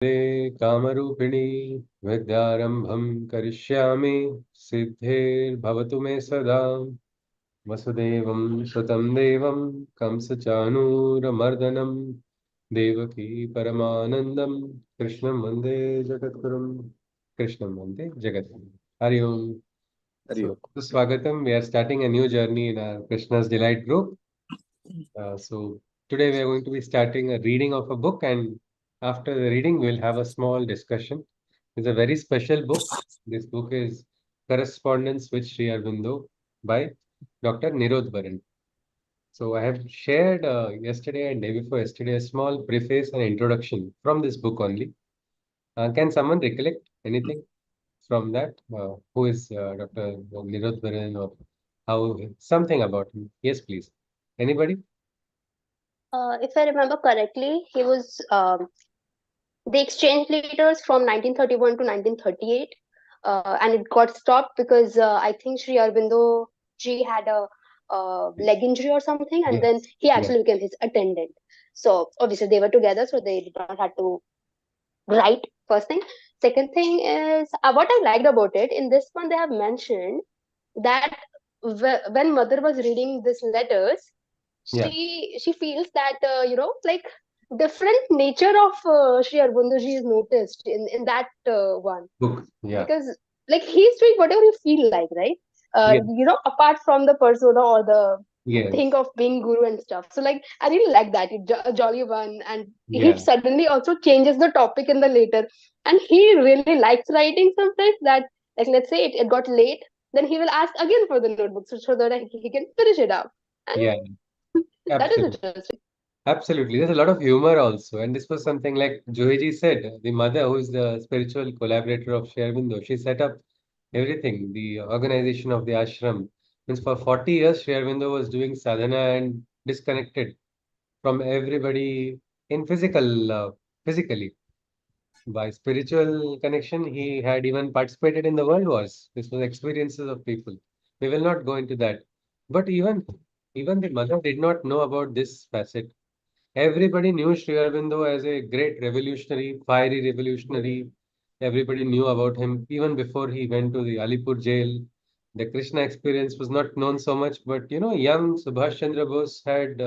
कामरूपिणी विद्यारंभं करिष्यामि सिद्धिर्भवतु मे सदा वसुदेवं सुतं देवं कंसचाणूरमर्दनं देवकी परमानन्दं कृष्णं वन्दे जगद्गुरुं कृष्णं वन्दे जगद्गुरुं हरि ओम. Hare So swagatam, we are starting a new journey in our Krishna's Delight group. So today we are going to be starting a reading of a book, and after the reading, we'll have a small discussion. It's a very special book. This book is Correspondence with Sri Aurobindo by Dr. Nirodbaran. So I have shared yesterday and day before yesterday a small preface and introduction from this book only. Can someone recollect anything from that? Who is Dr. Nirodbaran or how something about him? Yes, please. Anybody? If I remember correctly, he was they exchanged letters from 1931 to 1938, and it got stopped because I think Sri Aurobindo ji had a leg injury or something, and then Yes. he Yeah. actually became his attendant. So obviously they were together, so they did not have to write. First thing. Second thing is what I liked about it. In this one, they have mentioned that when mother was reading these letters, Yeah. she feels that like different nature of Sri Aurobindo ji is noticed in that one, Book. Yeah. because like he's doing whatever you feel like, right? Yes. Apart from the persona or the thing Yes. of being guru and stuff. So like I really like that. A jolly one, and he Yeah. suddenly also changes the topic in the later, and he really likes writing sometimes. That, like, let's say it got late, then he will ask again for the notebook so that he can finish it up, and Yeah. that is Absolutely. interesting. Absolutely. There's a lot of humor also. And this was something like Joiji said, the mother, who is the spiritual collaborator of Sri Aurobindo, she set up everything, the organization of the ashram. Means for 40 years, Sri Aurobindo was doing sadhana and disconnected from everybody in physically. By spiritual connection, he had even participated in the world wars. This was experiences of people. We will not go into that. But even the mother did not know about this facet. Everybody knew Sri Aurobindo as a great revolutionary, fiery revolutionary. Everybody knew about him even before he went to the Alipur jail. The Krishna experience was not known so much, but young Subhash Chandra Bose had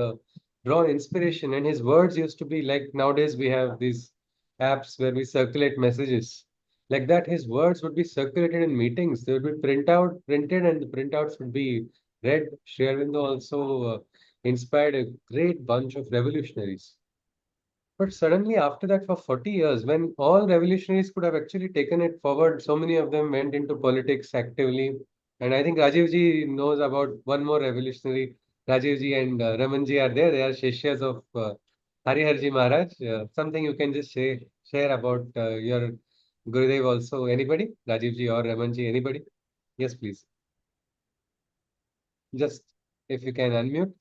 drawn inspiration, and his words used to be like nowadays we have these apps where we circulate messages. Like that, his words would be circulated in meetings. They would be printed, and the printouts would be read. Sri Aurobindo also inspired a great bunch of revolutionaries. But suddenly, after that, for 40 years, when all revolutionaries could have actually taken it forward, so many of them went into politics actively. And I think Rajiv ji knows about one more revolutionary. Rajiv ji and Raman ji are there. They are Shishyas of Harihar ji Maharaj. Something you can just share about your Gurudev also. Anybody? Rajiv ji or Raman ji? Anybody? Yes, please. Just if you can unmute.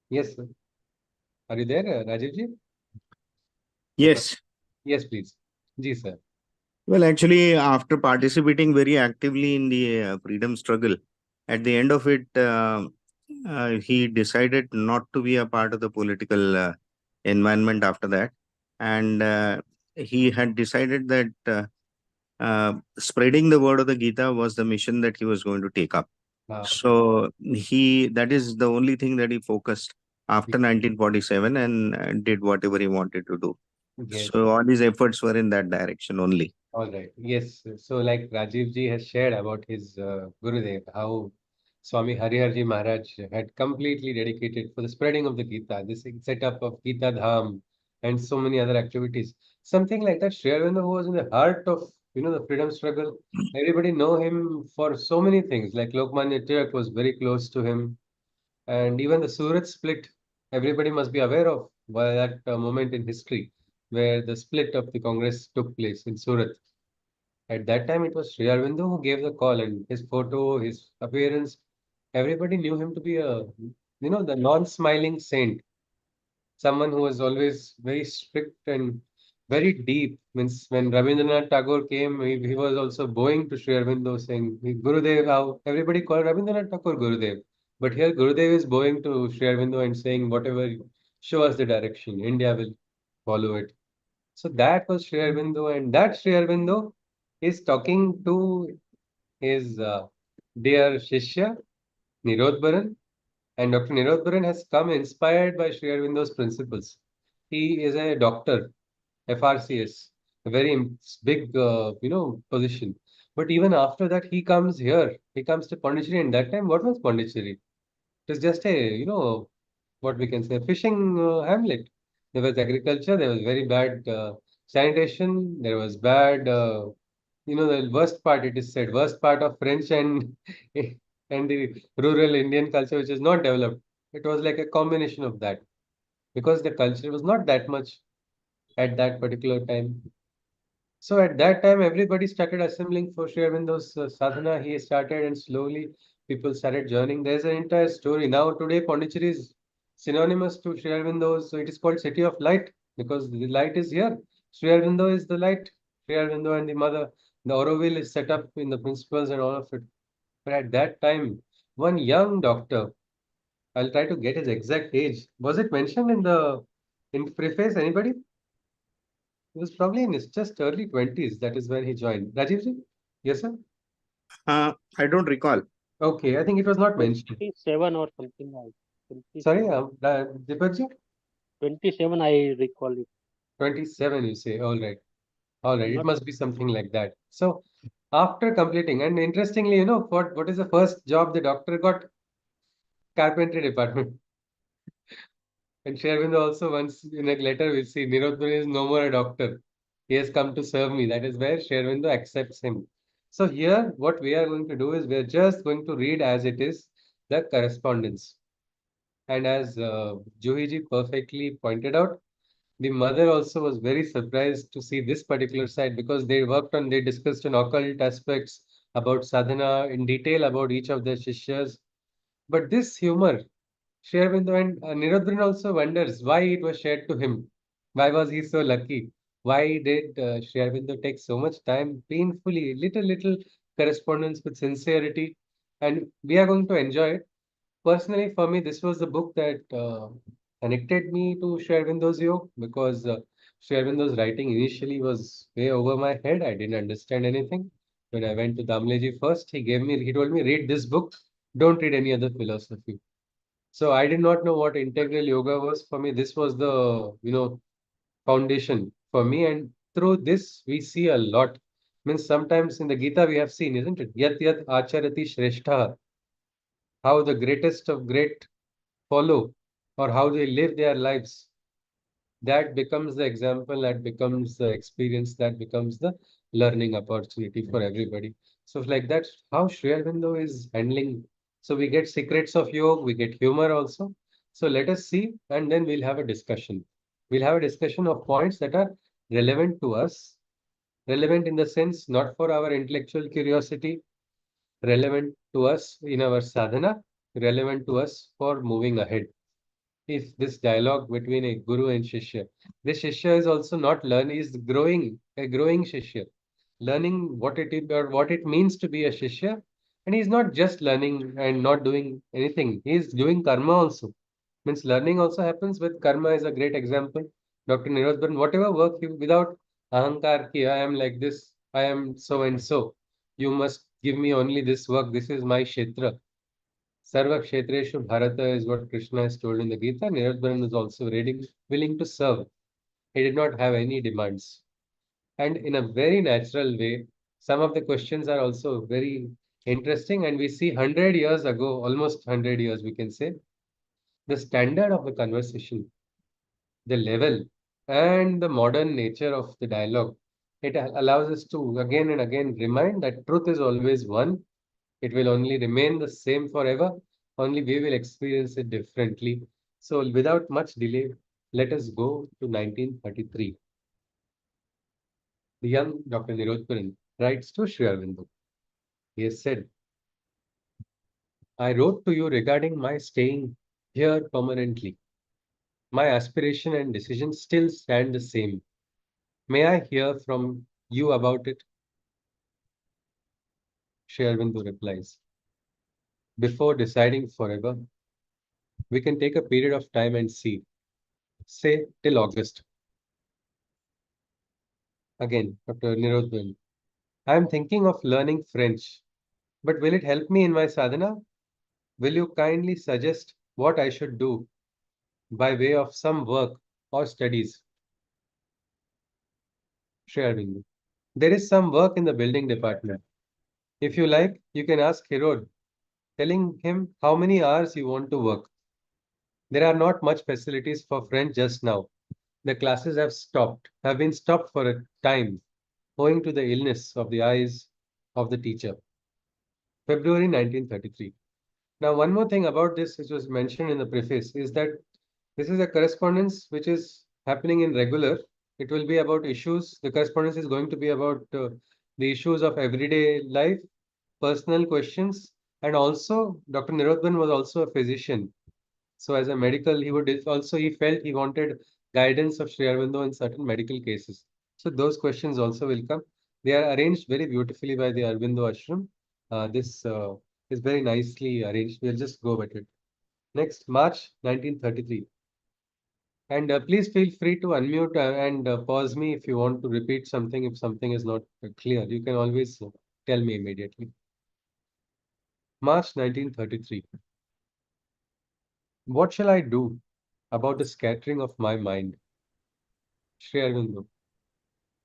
Yes, sir. Are you there, Rajiv ji? Yes. Yes, please. Ji, sir. Well, actually, after participating very actively in the freedom struggle, at the end of it, he decided not to be a part of the political environment after that. And he had decided that spreading the word of the Gita was the mission that he was going to take up. Ah, So that is the only thing that he focused after 1947, and did whatever he wanted to do. yes. So all his efforts were in that direction only. All right. Yes. So, like Rajiv ji has shared about his Gurudev, how Swami Hariharji Maharaj had completely dedicated for the spreading of the Gita, this setup of Gita Dham, and so many other activities. Something like that. Sri Aurobindo, who was in the heart of the freedom struggle. Everybody know him for so many things. Like Lokmanya Tilak was very close to him, and even the Surat split. Everybody must be aware of that moment in history where the split of the Congress took place in Surat. At that time, it was Sri Aurobindo who gave the call, and his photo, his appearance, everybody knew him to be the non-smiling saint, someone who was always very strict and very deep. Means when Rabindranath Tagore came, he was also bowing to Sri Aurobindo, saying, Gurudev, how everybody called Rabindranath Tagore Gurudev. But here, Gurudev is bowing to Sri Aurobindo and saying, whatever, show us the direction, India will. follow it. So that was Sri Aurobindo, and that Sri Aurobindo is talking to his dear Shishya, Nirodbaran, and Dr. Nirodbaran has come inspired by Sri Aurobindo's principles. He is a doctor, FRCS, a very big, position. But even after that, he comes here. He comes to Pondicherry, and that time, what was Pondicherry? It was just a, what we can say, fishing hamlet. There was agriculture, there was very bad sanitation, there was bad, the worst part, it is said, worst part of French and and the rural Indian culture, which is not developed. It was like a combination of that because the culture was not that much at that particular time. So at that time, everybody started assembling for Sri Aurobindo's sadhana. He started, and slowly people started joining. There's an entire story. Now today, Pondicherry is synonymous to Sri Aurobindo's. So it is called City of Light because the light is here. Sri Aurobindo is the light. Sri Aurobindo and the mother. The Auroville is set up in the principles and all of it. But at that time, one young doctor, I'll try to get his exact age. Was it mentioned in preface? Anybody? He was probably in his just early 20s. That is when he joined. Rajivji? Yes, sir? I don't recall. Okay, I think it was not mentioned. 27 or something like Sorry, 27. Deepakji? 27, I recall it. 27, you say. All right. All right. It Not must be something like that. So, after completing, and interestingly, what is the first job the doctor got? Carpentry department. And Sherwind also once in a letter we'll see Nirodbaran is no more a doctor. He has come to serve me. That is where Sherwindo accepts him. So here what we are going to do is we are just going to read as it is the correspondence. And as Juhiji perfectly pointed out, the mother also was very surprised to see this particular side because they discussed on occult aspects about sadhana in detail about each of their shishyas. But this humor Sri Aurobindo and Nirodbaran also wonders why it was shared to him. Why was he so lucky? Why did Sri Aurobindo take so much time, painfully, little correspondence with sincerity? And we are going to enjoy it. Personally, for me, this was the book that connected me to Sri Aurobindo's yoga because Sri Aurobindo's writing initially was way over my head. I didn't understand anything. When I went to Damleji first, he told me, read this book. Don't read any other philosophy. So I did not know what integral yoga was. For me, this was the, foundation for me. And through this, we see a lot. Means sometimes in the Gita we have seen, isn't it? Yat yat acharati shrestha. How the greatest of great follow or how they live their lives. That becomes the example, that becomes the experience, that becomes the learning opportunity for everybody. So like that's how Sri Aurobindo is handling. So we get secrets of yoga, we get humor also. So let us see, and then we'll have a discussion. We'll have a discussion of points that are relevant to us, relevant in the sense not for our intellectual curiosity, relevant to us in our sadhana, relevant to us for moving ahead is this dialogue between a guru and shishya. This shishya is also not learning, is growing, a growing shishya, learning what it is or what it means to be a shishya. And he's not just learning and not doing anything. He's doing karma also. Means learning also happens with karma is a great example. Dr. Nirodbaran, whatever work you without ahankar ki, I am like this, I am so and so. You must give me only this work. This is my kshetra. Sarva Kshetreshu Bharata is what Krishna has told in the Gita. Nirodbaran is also willing to serve. He did not have any demands. And in a very natural way, some of the questions are also very interesting. And we see 100 years ago, almost 100 years, we can say, the standard of the conversation, the level, and the modern nature of the dialogue. It allows us to again and again remind that truth is always one. It will only remain the same forever, only we will experience it differently. So, without much delay, let us go to 1933. The young Dr. Nirodparan writes to Sri Aurobindo. He has said, I wrote to you regarding my staying here permanently. My aspiration and decision still stand the same. May I hear from you about it? Sri Aurobindo replies, before deciding forever, we can take a period of time and see, say till August. Again, Dr. Nirodbaran. I am thinking of learning French, but will it help me in my sadhana? Will you kindly suggest what I should do by way of some work or studies? Sri Aurobindo. There is some work in the building department. If you like, you can ask Hirod, telling him how many hours you want to work. There are not much facilities for French just now. The classes have been stopped for a time, owing to the illness of the eyes of the teacher. February 1933. Now, one more thing about this, which was mentioned in the preface, is that this is a correspondence which is happening in regular. It will be about issues. The correspondence is going to be about the issues of everyday life, personal questions, and also Dr. Nirodban was also a physician. So as a medical, he felt he wanted guidance of Sri Aurobindo in certain medical cases. So those questions also will come. They are arranged very beautifully by the Aurobindo Ashram. This is very nicely arranged. We'll just go with it. Next, March 1933. And please feel free to unmute and pause me if you want to repeat something. If something is not clear, you can always tell me immediately. March 1933. What shall I do about the scattering of my mind? Sri Aurobindo.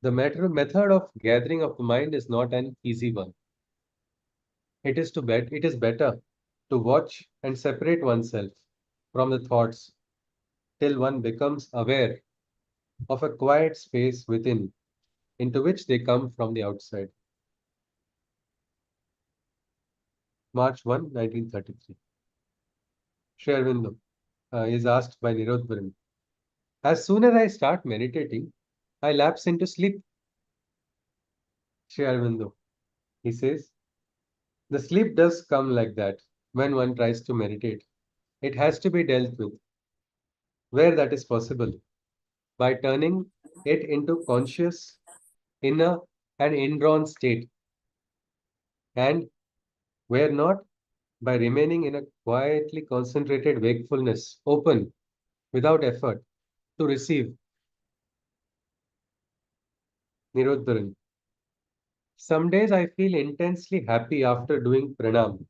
Method of gathering of the mind is not an easy one. It is better to watch and separate oneself from the thoughts till one becomes aware of a quiet space within into which they come from the outside. March 1, 1933. Sri Aurobindo is asked by Nirodbaran. As soon as I start meditating, I lapse into sleep. Sri Aurobindo, he says, the sleep does come like that when one tries to meditate. It has to be dealt with, where that is possible, by turning it into conscious, inner, and indrawn state, and where not, by remaining in a quietly concentrated wakefulness, open, without effort, to receive. Nirodharan. Some days I feel intensely happy after doing pranam,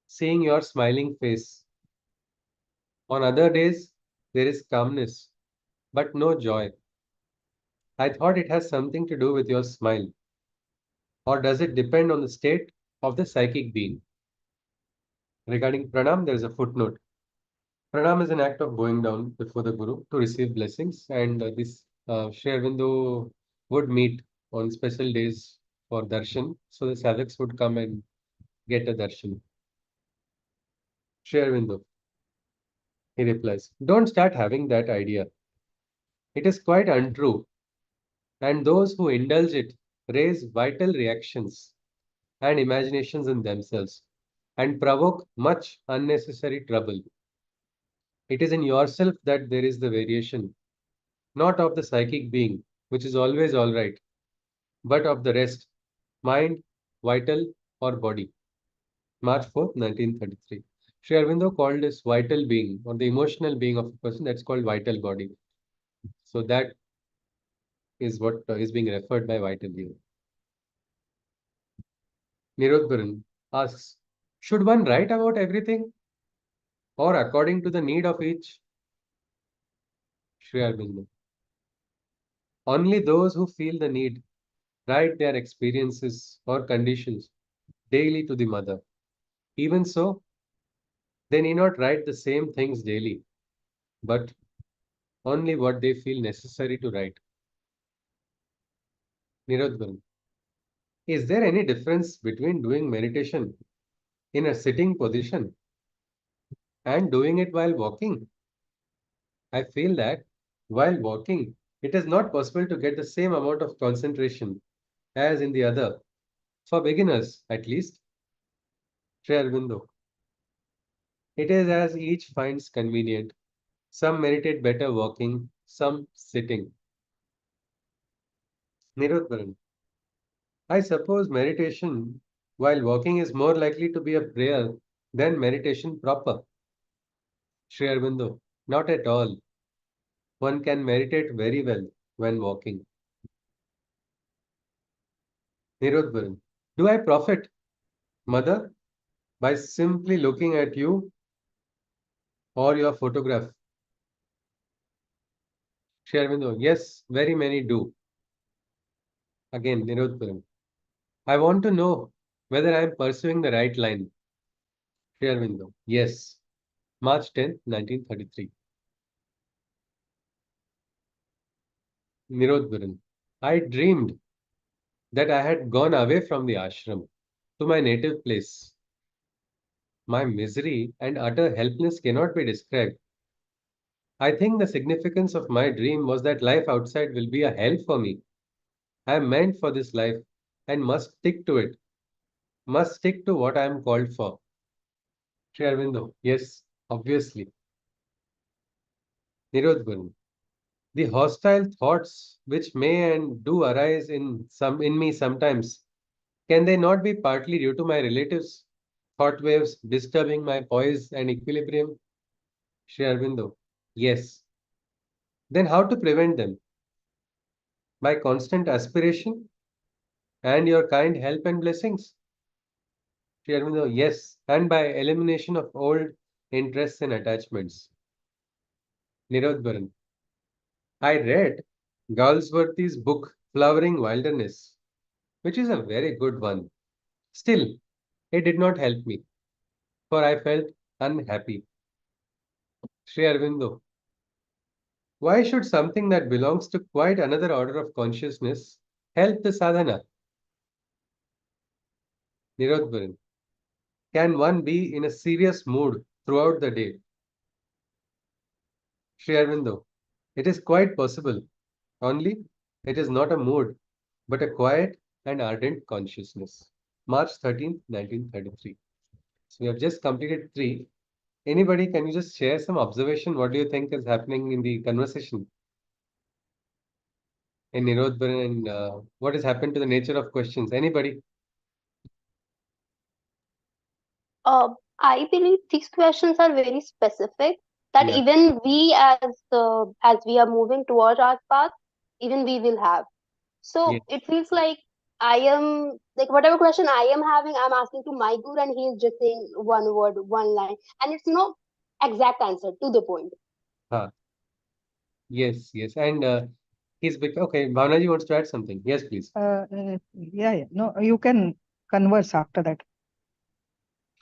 seeing your smiling face. On other days, there is calmness, but no joy. I thought it has something to do with your smile. Or does it depend on the state of the psychic being? Regarding pranam, there is a footnote. Pranam is an act of bowing down before the Guru to receive blessings, and this Sri Aurobindo would meet on special days for darshan, so the sadhaks would come and get a darshan. Sri Aurobindo, he replies, don't start having that idea. It is quite untrue, and those who indulge it raise vital reactions and imaginations in themselves and provoke much unnecessary trouble. It is in yourself that there is the variation, not of the psychic being, which is always all right, but of the rest, mind, vital, or body. March 4th, 1933. Sri Aurobindo called this vital being or the emotional being of a person, that's called vital body. So that is what is being referred by vital being. Nirodbaran asks, should one write about everything or according to the need of each? Sri Aurobindo. Only those who feel the need write their experiences or conditions daily to the mother. Even so, they need not write the same things daily, but only what they feel necessary to write. Nirodharan. Is there any difference between doing meditation in a sitting position and doing it while walking? I feel that while walking, it is not possible to get the same amount of concentration as in the other. For beginners, at least, Sri Aurobindo. It is as each finds convenient. Some meditate better walking, some sitting. Nirodharan. I suppose meditation while walking is more likely to be a prayer than meditation proper. Sri Aurobindo. Not at all. One can meditate very well when walking. Nirodbaran. Do I profit, mother, by simply looking at you or your photograph? Sri Aurobindo. Yes, very many do. Again, Nirodbaran. I want to know whether I am pursuing the right line. Sri Aurobindo. Yes. March 10th, 1933. Nirodbaran. I dreamed that I had gone away from the ashram to my native place. My misery and utter helplessness cannot be described. I think the significance of my dream was that life outside will be a hell for me. I am meant for this life and must stick to it, must stick to what I am called for. Sri Aurobindo, yes, obviously. Nirodharan, the hostile thoughts which may and do arise in me sometimes, can they not be partly due to my relatives' thought waves disturbing my poise and equilibrium? Sri Aurobindo, yes. Then how to prevent them? By constant aspiration and your kind help and blessings? Sri Aurobindo, yes. And by elimination of old interests and attachments. Nirodharan, I read Galsworthy's book Flowering Wilderness, which is a very good one. Still, it did not help me, for I felt unhappy. Sri Aurobindo, why should something that belongs to quite another order of consciousness help the sadhana? Nirodharan, can one be in a serious mood throughout the day? Sri Aurobindo, it is quite possible, only it is not a mood, but a quiet and ardent consciousness. March 13th, 1933. So we have just completed three. Anybody, can you just share some observation? What do you think is happening in the conversation in Nirodharan and what has happened to the nature of questions? Anybody? I believe these questions are very specific that Yeah. even we as we are moving towards our path, even we will have. Yeah. So it feels like I am like whatever question I am having, I'm asking to my guru and he is just saying one word, one line, and it's exact answer to the point. Huh. Yes, yes. And okay, Bhavanaji wants to add something. Yes, please. Yeah. No, you can converse after that.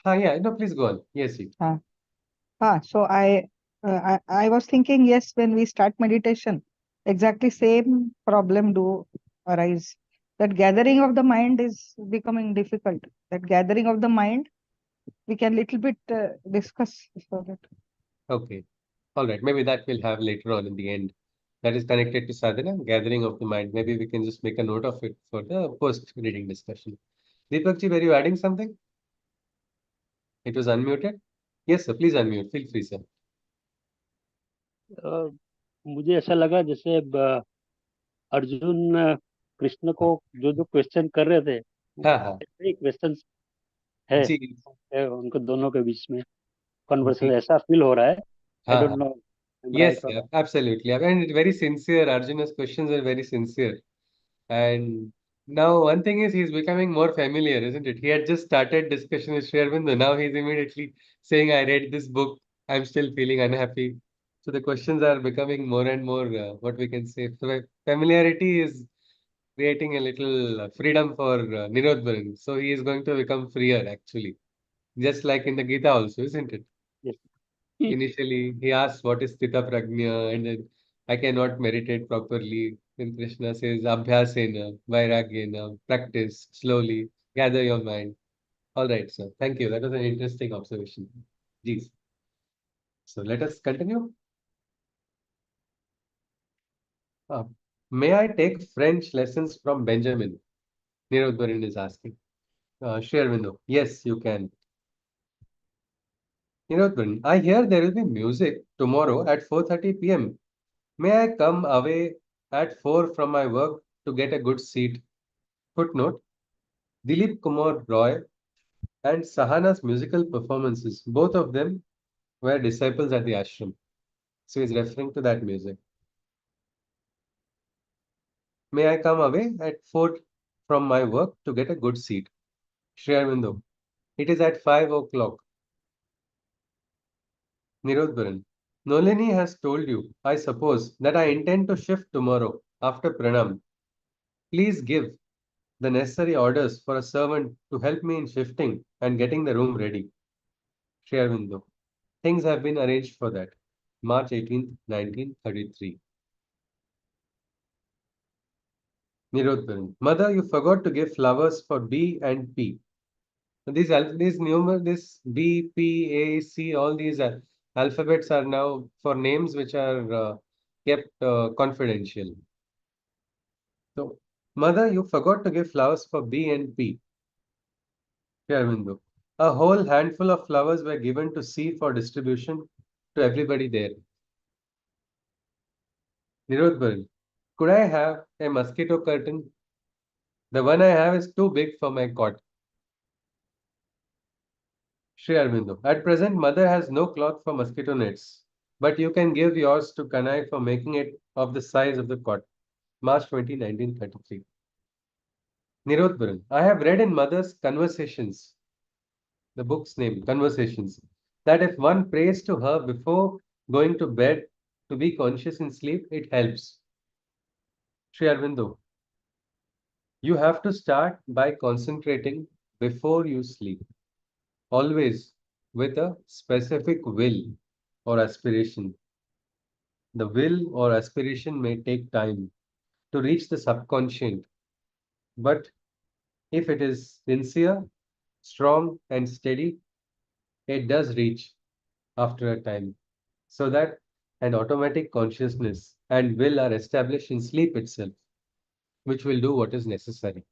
Yeah, no, please go on. Yes, you. So I was thinking, yes, when we start meditation, exactly same problem do arise. That gathering of the mind is becoming difficult. That gathering of the mind, we can little bit discuss for that. Okay. All right. Maybe that we'll have later on in the end. That is connected to sadhana, gathering of the mind. Maybe we can just make a note of it for the post-reading discussion. Deepakji, were you adding something? It was unmuted? Yes, sir. Please unmute. Feel free, sir. मुझे ऐसा लगा जैसे अर्जुन कृष्ण को जो जो question कर रहे थे हाँ हाँ क्वेश्चन है जी उनको दोनों के बीच में जी कन्वर्सेशन ऐसा फील हो रहा है आई हाँ डोंट हाँ नो yes राइट और yeah, absolutely and very sincere. Arjuna's questions are very sincere. And now one thing is he's becoming more familiar, isn't it? He had just started discussion with Sri Aurobindo. Now he's immediately saying, I read this book. I'm still feeling unhappy. So the questions are becoming more and more, what we can say. So familiarity is creating a little freedom for Nirodharan. So he is going to become freer, actually. Just like in the Gita also, isn't it? Initially, he asks, what is Sthita Prajna? And then, I cannot meditate properly. Then Krishna says, Abhyasena, Vairagyena, practice slowly, gather your mind. All right, sir. Thank you. That was an interesting observation. Jeez. So let us continue. Uh, may I take French lessons from Benjamin? Nirodharan is asking. Sri Aurobindo, yes, you can. Nirodharan, I hear there will be music tomorrow at 4:30 p.m. May I come away at 4 from my work to get a good seat? Footnote, Dilip Kumar Roy and Sahana's musical performances, both of them were disciples at the ashram. So he's referring to that music. May I come away at 4 from my work to get a good seat. Sri Aurobindo, it is at 5 o'clock. Nirodbaran, Nolini has told you, I suppose, that I intend to shift tomorrow after Pranam. Please give the necessary orders for a servant to help me in shifting and getting the room ready. Sri Aurobindo, things have been arranged for that. March 18th, 1933. Nirodbaran, Mother, you forgot to give flowers for B and P. This B, P, A, C, all these alphabets are now for names which are kept confidential. So, Mother, you forgot to give flowers for B and P. Arvindo. A whole handful of flowers were given to C for distribution to everybody there. Nirodbaran, could I have a mosquito curtain? The one I have is too big for my cot. Sri Aurobindo, at present, Mother has no cloth for mosquito nets, but you can give yours to Kanai for making it of the size of the cot. March 20, 1933. Nirodbaran, I have read in Mother's Conversations, the book's name, Conversations, that if one prays to her before going to bed to be conscious in sleep, it helps. Sri Aurobindo, you have to start by concentrating before you sleep, always with a specific will or aspiration. The will or aspiration may take time to reach the subconscious, but if it is sincere, strong, and steady, it does reach after a time, so that an automatic consciousness and will are established in sleep itself, which will do what is necessary.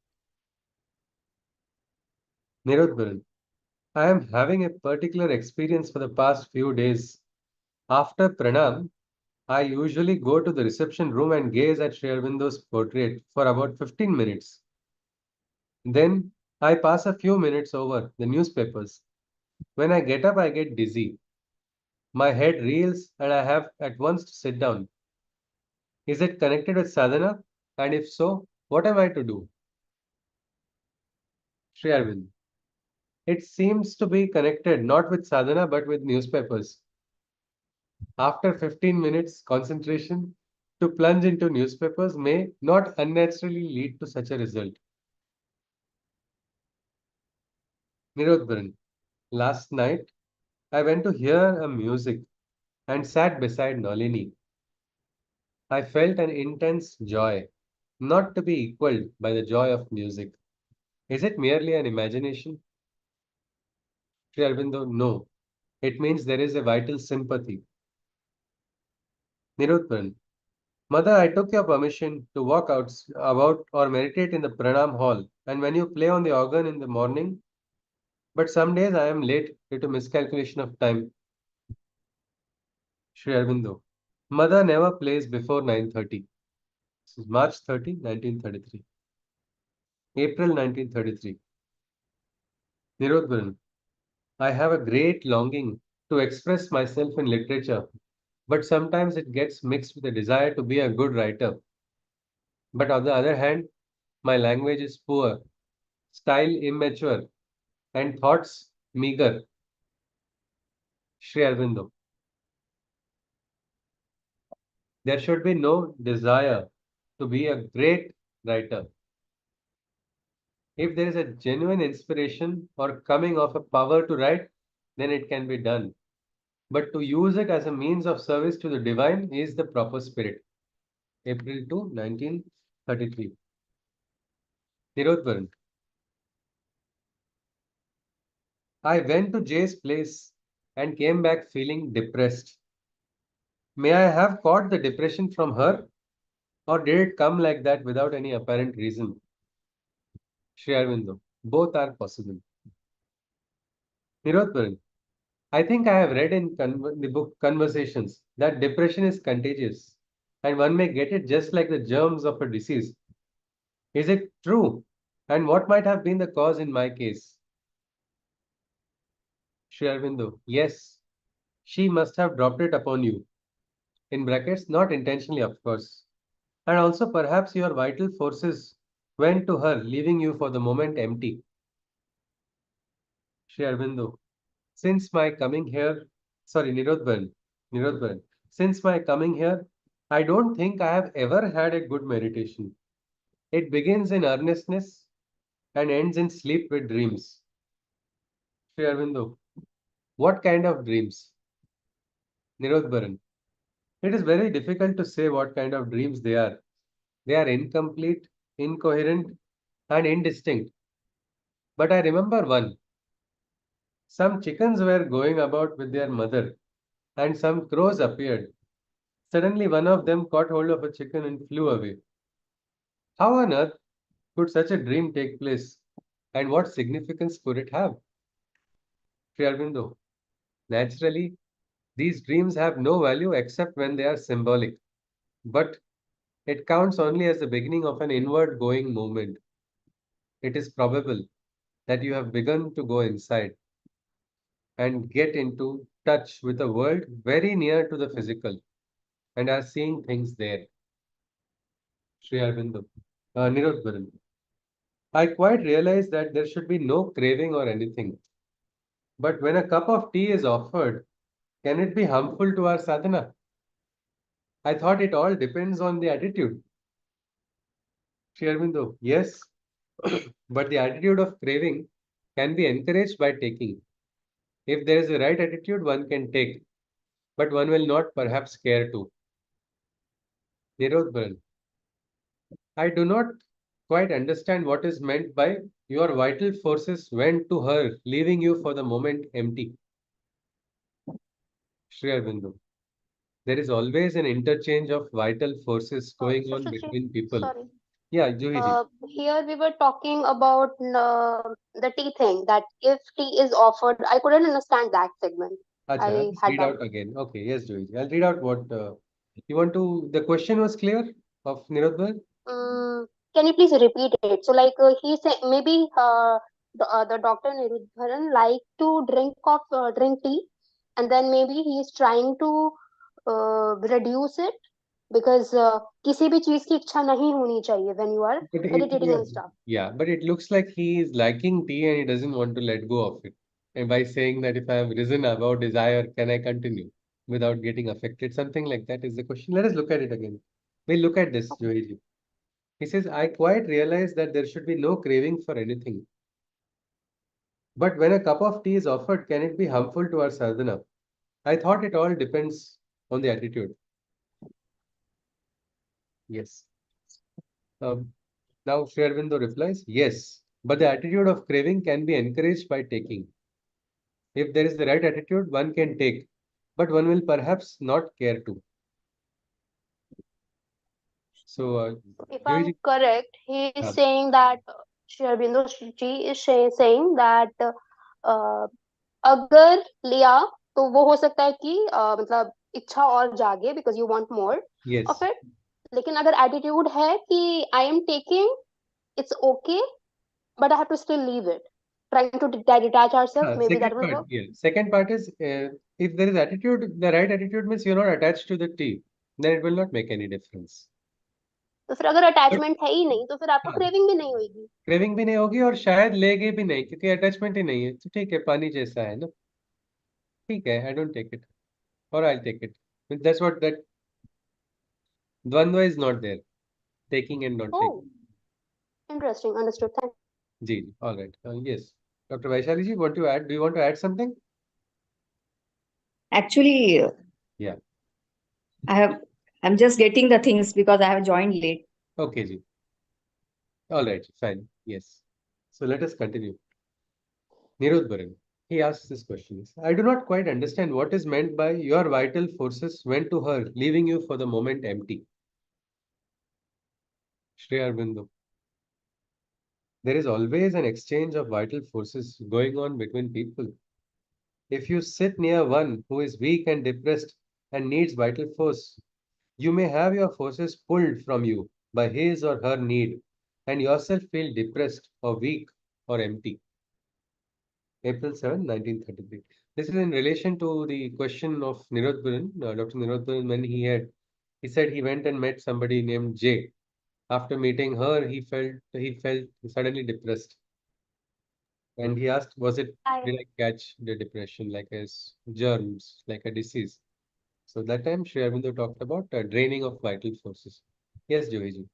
Nirodbaran, I am having a particular experience for the past few days. After pranam, I usually go to the reception room and gaze at Sri Aurobindo's portrait for about 15 minutes. Then I pass a few minutes over the newspapers. When I get up, I get dizzy. My head reels and I have at once to sit down. Is it connected with sadhana? And if so, what am I to do? Sri Arvind. It seems to be connected not with sadhana but with newspapers. After 15 minutes concentration, to plunge into newspapers may not unnaturally lead to such a result. Nirodbaran. Last night, I went to hear a music and sat beside Nalini. I felt an intense joy, not to be equaled by the joy of music. Is it merely an imagination? Sri Aurobindo, no. It means there is a vital sympathy. Nirutpan, Mother, I took your permission to walk out about or meditate in the pranam hall, and when you play on the organ in the morning, but some days I am late due to miscalculation of time. Sri Aurobindo, Mother never plays before 9:30. This is March 30, 1933. April 1933. Nirodbaran, I have a great longing to express myself in literature, but sometimes it gets mixed with a desire to be a good writer. But on the other hand, my language is poor, style immature, and thoughts meager. Sri Aurobindo, there should be no desire to be a great writer. If there is a genuine inspiration or coming of a power to write, then it can be done. But to use it as a means of service to the divine is the proper spirit. April 2, 1933. Nirodbaran. I went to Jay's place and came back feeling depressed. May I have caught the depression from her, or did it come like that without any apparent reason? Sri Aurobindo. Both are possible. Nirodbaran. I think I have read in the book Conversations that depression is contagious and one may get it just like the germs of a disease. Is it true? And what might have been the cause in my case? Sri Aurobindo. Yes, she must have dropped it upon you. In brackets, not intentionally, of course. And also, perhaps your vital forces went to her, leaving you for the moment empty. Sri Aurobindo, since my coming here, sorry, Nirodbaran, since my coming here, I don't think I have ever had a good meditation. It begins in earnestness and ends in sleep with dreams. Sri Aurobindo, what kind of dreams? Nirodbaran, it is very difficult to say what kind of dreams they are. They are incomplete, incoherent, and indistinct. But I remember one. Some chickens were going about with their mother, and some crows appeared. Suddenly, one of them caught hold of a chicken and flew away. How on earth could such a dream take place, and what significance could it have? Sri Aurobindo, naturally, these dreams have no value except when they are symbolic, but it counts only as the beginning of an inward going movement. It is probable that you have begun to go inside and get into touch with a world very near to the physical and are seeing things there. Sri Aurobindo. Nirodbaran. I quite realize that there should be no craving or anything. But when a cup of tea is offered, can it be harmful to our sadhana? I thought it all depends on the attitude. Sri Aurobindo. Yes, but the attitude of craving can be encouraged by taking. If there is a right attitude, one can take, but one will not perhaps care to. Nirodbaran. I do not quite understand what is meant by your vital forces went to her, leaving you for the moment empty. Sri Aurobindo. There is always an interchange of vital forces going on Shashiji, between people. sorry. Yeah, Juhiji. Here we were talking about the tea thing, that if tea is offered, I couldn't understand that segment. Acha, I let's had read down. out again. Okay, yes, Juhiji. I'll read out what you want to. The question was clear of Nirodhar? Can you please repeat it? So, like he said, maybe the doctor Nirodbaran like to drink tea, and then maybe he is trying to reduce it because किसी भी चीज की इच्छा नहीं होनी चाहिए when you are But meditating and stuff. yeah, but it looks like he is liking tea and he doesn't want to let go of it. And by saying that if I have risen above desire, can I continue without getting affected? Something like that is the question. Let us look at it again. We'll look at this, Johiji. He says, I quite realize that there should be no craving for anything. But when a cup of tea is offered, can it be harmful to our sadhana? I thought it all depends on the attitude. Yes. Now Sri Aurobindo replies, yes, but the attitude of craving can be encouraged by taking. If there is the right attitude, one can take, but one will perhaps not care to. So, If I'm Joyji, correct, he is uh, saying that Sri Aurobindo ji is saying that अगर लिया तो वो हो सकता है कि मतलब इच्छा और जागे because you want more of yes. it. लेकिन अगर एटीट्यूड है कि I am taking, it's okay, but I have to still leave it. Trying to detach ourselves, maybe that Second will part, work. yeah. Second part is if there is attitude, the right attitude means you're not attached to the tea, then it will not make any difference. तो फिर अगर But attachment है ही नहीं तो फिर आपको हाँ, craving भी नहीं होगी. क्रेविंग भी नहीं होगी और शायद लेगे भी नहीं क्योंकि अटैचमेंट ही नहीं है तो ठीक है पानी जैसा है ना ठीक है आई डोंट टेक इट और I take it that's what that द्वंद्व is not there taking and not taking. Oh, interesting. Understood. Thank जी all right yes Dr. Vaishali ji want to add do you want to add something Actually, yeah I'm just getting the things because I have joined late. okay ji all right fine yes so let us continue. Nirodbaran, he asks this question. I do not quite understand what is meant by your vital forces went to her, leaving you for the moment empty. Sri Aurobindo, there is always an exchange of vital forces going on between people. If you sit near one who is weak and depressed and needs vital force, you may have your forces pulled from you by his or her need and yourself feel depressed or weak or empty. April 7, 1933. This is in relation to the question of Nirodbaran, Dr. Nirodbaran, when he said he went and met somebody named J. After meeting her, he felt suddenly depressed. And he asked, did I catch the depression like as germs, like a disease? So that time Sri Aurobindo talked about draining of vital forces. Yes, Joiji.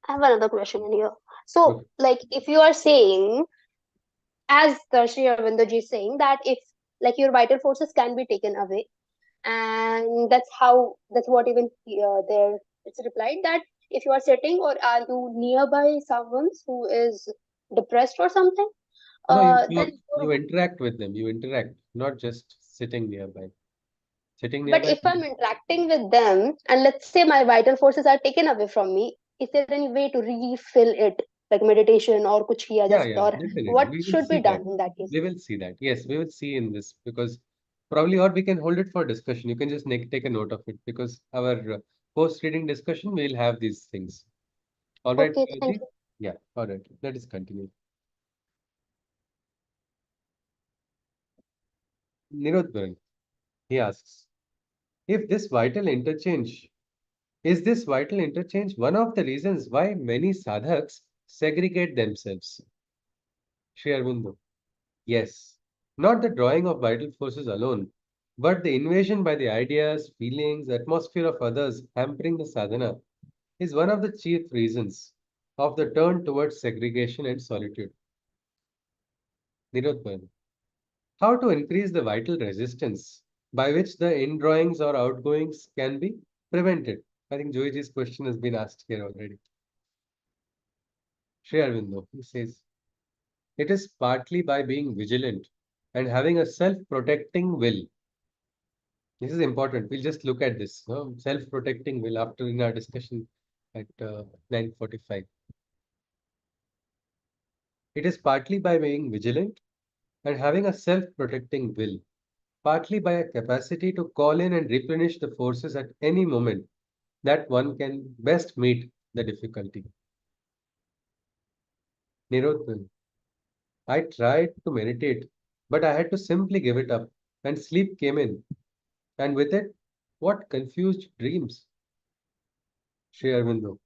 I have another question in here. So, Okay. like, if you are saying, as the Sri Aurobindo ji is saying, that if like your vital forces can be taken away, and that's what even there it's replied that if you are sitting or are you nearby someone who is depressed or something, No, then you interact with them. You interact, not just sitting nearby. Sitting but nearby. if I'm interacting with them and let's say my vital forces are taken away from me, is there any way to refill it, like meditation or kuch kiya Yeah, just, yeah, or definitely. what We will should be see that. done in that case? We will see that. Yes, we will see in this because probably, or we can hold it for discussion. You can just take a note of it because our post-reading discussion will have these things. All right, Okay, thank Joiji? you. Yeah, all right. Let us continue. Nirodbaran, he asks, if this vital interchange, is this vital interchange one of the reasons why many sadhaks segregate themselves? Sri Aurobindo, yes, not the drawing of vital forces alone, but the invasion by the ideas, feelings, atmosphere of others hampering the sadhana is one of the chief reasons of the turn towards segregation and solitude. Nirodbaran, how to increase the vital resistance by which the indrawings or outgoings can be prevented? I think Joiji's question has been asked here already. Sri Aurobindo, he says, it is partly by being vigilant and having a self-protecting will. This is important. We'll just look at this. Self-protecting will after in our discussion at 9:45. It is partly by being vigilant and having a self-protecting will, partly by a capacity to call in and replenish the forces at any moment that one can best meet the difficulty. Nirodhan, I tried to meditate, but I had to simply give it up, and sleep came in. And with it, what confused dreams? Sri Aurobindo,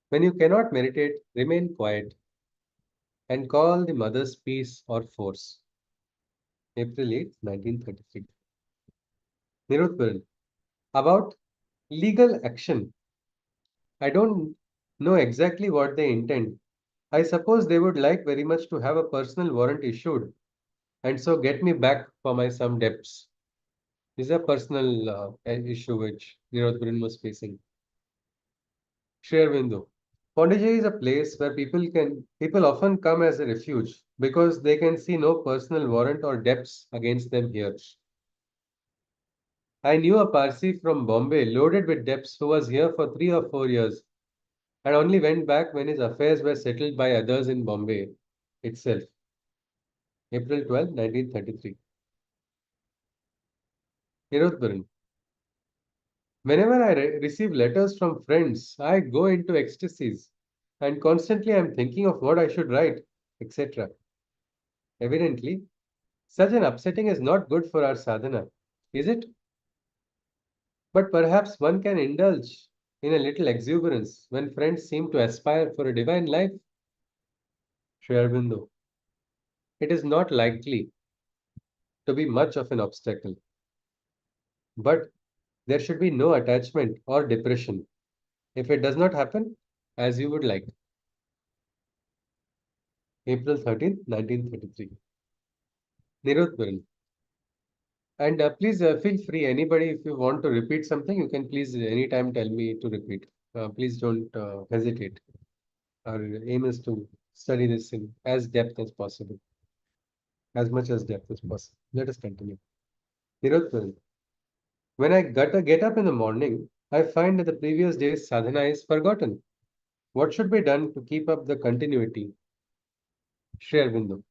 when you cannot meditate, remain quiet and call the mother's peace or force. April 8th, 1933. Nirodbaran, about legal action. I don't know exactly what they intend. I suppose they would like very much to have a personal warrant issued and so get me back for my some debts. This is a personal issue which Nirodbaran was facing. Share window. Pondicherry is a place where people often come as a refuge because they can see no personal warrant or debts against them here. I knew a Parsi from Bombay loaded with debts who was here for 3 or 4 years and only went back when his affairs were settled by others in Bombay itself. April 12, 1933. Nirodbaran. Whenever I receive letters from friends, I go into ecstasies and constantly I'm thinking of what I should write, etc. Evidently, such an upsetting is not good for our sadhana, is it? But perhaps one can indulge in a little exuberance when friends seem to aspire for a divine life. Sri Aurobindo, it is not likely to be much of an obstacle, but there should be no attachment or depression if it does not happen as you would like. April 13th, 1933. Nirodbaran. And please feel free, anybody, if you want to repeat something, you can please anytime tell me to repeat. Please don't hesitate. Our aim is to study this in as depth as possible, as much as depth as possible. Let us continue. Nirodbaran. When I get up in the morning, I find that the previous day's sadhana is forgotten. What should be done to keep up the continuity? Shri Aurobindo.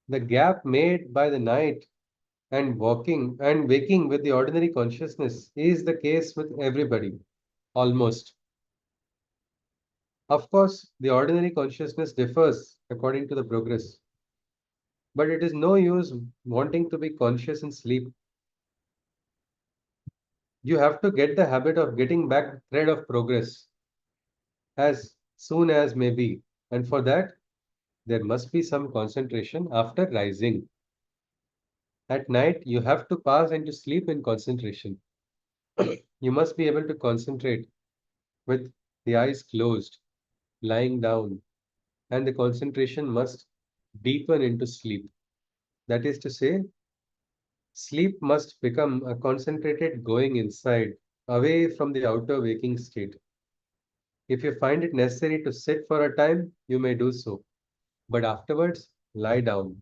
The gap made by the night and walking and waking with the ordinary consciousness is the case with everybody, almost. Of course, the ordinary consciousness differs according to the progress, but it is no use wanting to be conscious in sleep. You have to get the habit of getting back the thread of progress as soon as may be. And for that, there must be some concentration after rising. At night, you have to pass into sleep in concentration. You must be able to concentrate with the eyes closed, lying down, and the concentration must deepen into sleep. That is to say, sleep must become a concentrated going inside, away from the outer waking state. If you find it necessary to sit for a time, you may do so, but afterwards, lie down,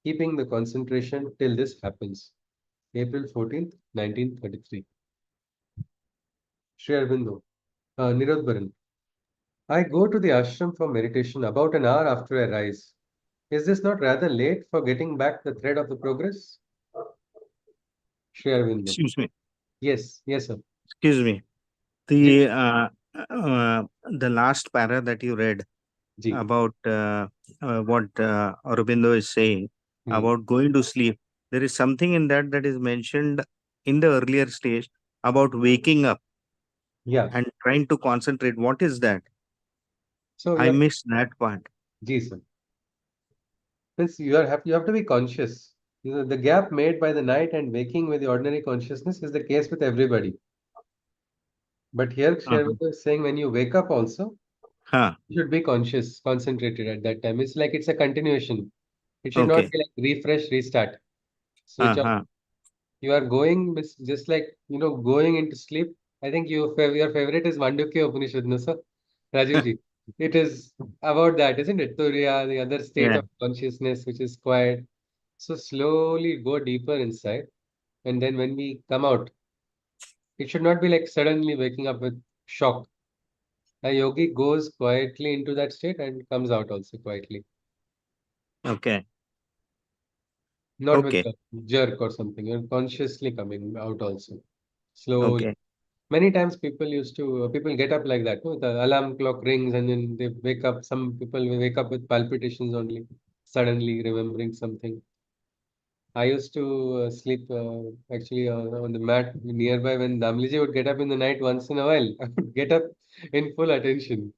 keeping the concentration till this happens. April 14th, 1933. Sri Aurobindo, Nirodbaran. I go to the ashram for meditation about an hour after I rise. Is this not rather late for getting back the thread of the progress? Sri Aurobindo. Excuse me. Yes, yes, sir. Excuse me. Ji, The last para that you read ji. about what Aurobindo is saying Hmm. about going to sleep, there is something in that that is mentioned in the earlier stage about waking up Yeah. and trying to concentrate. What is that? So I missed that part. ji, sir. Means you have to be conscious. You know, the gap made by the night and waking with the ordinary consciousness is the case with everybody. But here Sri Uh-huh. Aurobindo is saying when you wake up also, Huh. you should be conscious, concentrated at that time. It's like it's a continuation. It should not Okay. be like refresh, restart, switch off. Uh-huh. You are going just like going into sleep. I think your favorite is Mandukya Upanishad, no sir? Rajiv ji. It is about that, isn't it? Turiya, the other state Yeah. of consciousness, which is quiet. So slowly go deeper inside, and then when we come out, it should not be like suddenly waking up with shock. A yogi goes quietly into that state and comes out also quietly, Okay. not with Okay. a jerk or something. You're consciously coming out also, slowly. Okay. Many times people get up like that. No? The alarm clock rings and then they wake up. Some people will wake up with palpitations only, suddenly remembering something. I used to sleep actually on the mat nearby when Damliji would get up in the night once in a while. I would get up in full attention.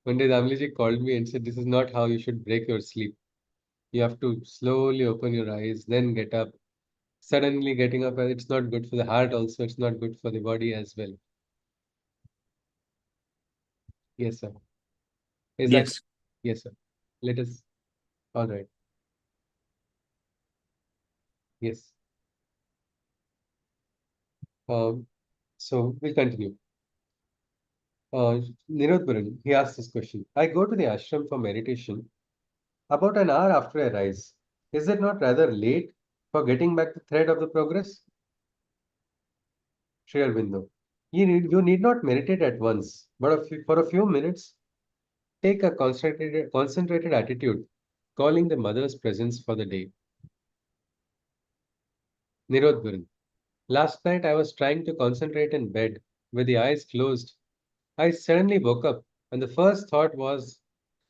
One day Damliji called me and said, "This is not how you should break your sleep. You have to slowly open your eyes, then get up. Suddenly getting up, it's not good for the heart also. It's not good for the body as well." Yes, sir. Is that? Yes. Yes, sir. Let us. All right. Yes. Um, so we'll continue. Uh, Nirodbaran, he asked this question. I go to the ashram for meditation about an hour after I rise. Is it not rather late for getting back the thread of the progress? Sri Aurobindo. You need not meditate at once, but for a few minutes, take a concentrated attitude, calling the mother's presence for the day. Nirodbaran. Last night I was trying to concentrate in bed with the eyes closed. I suddenly woke up, and the first thought was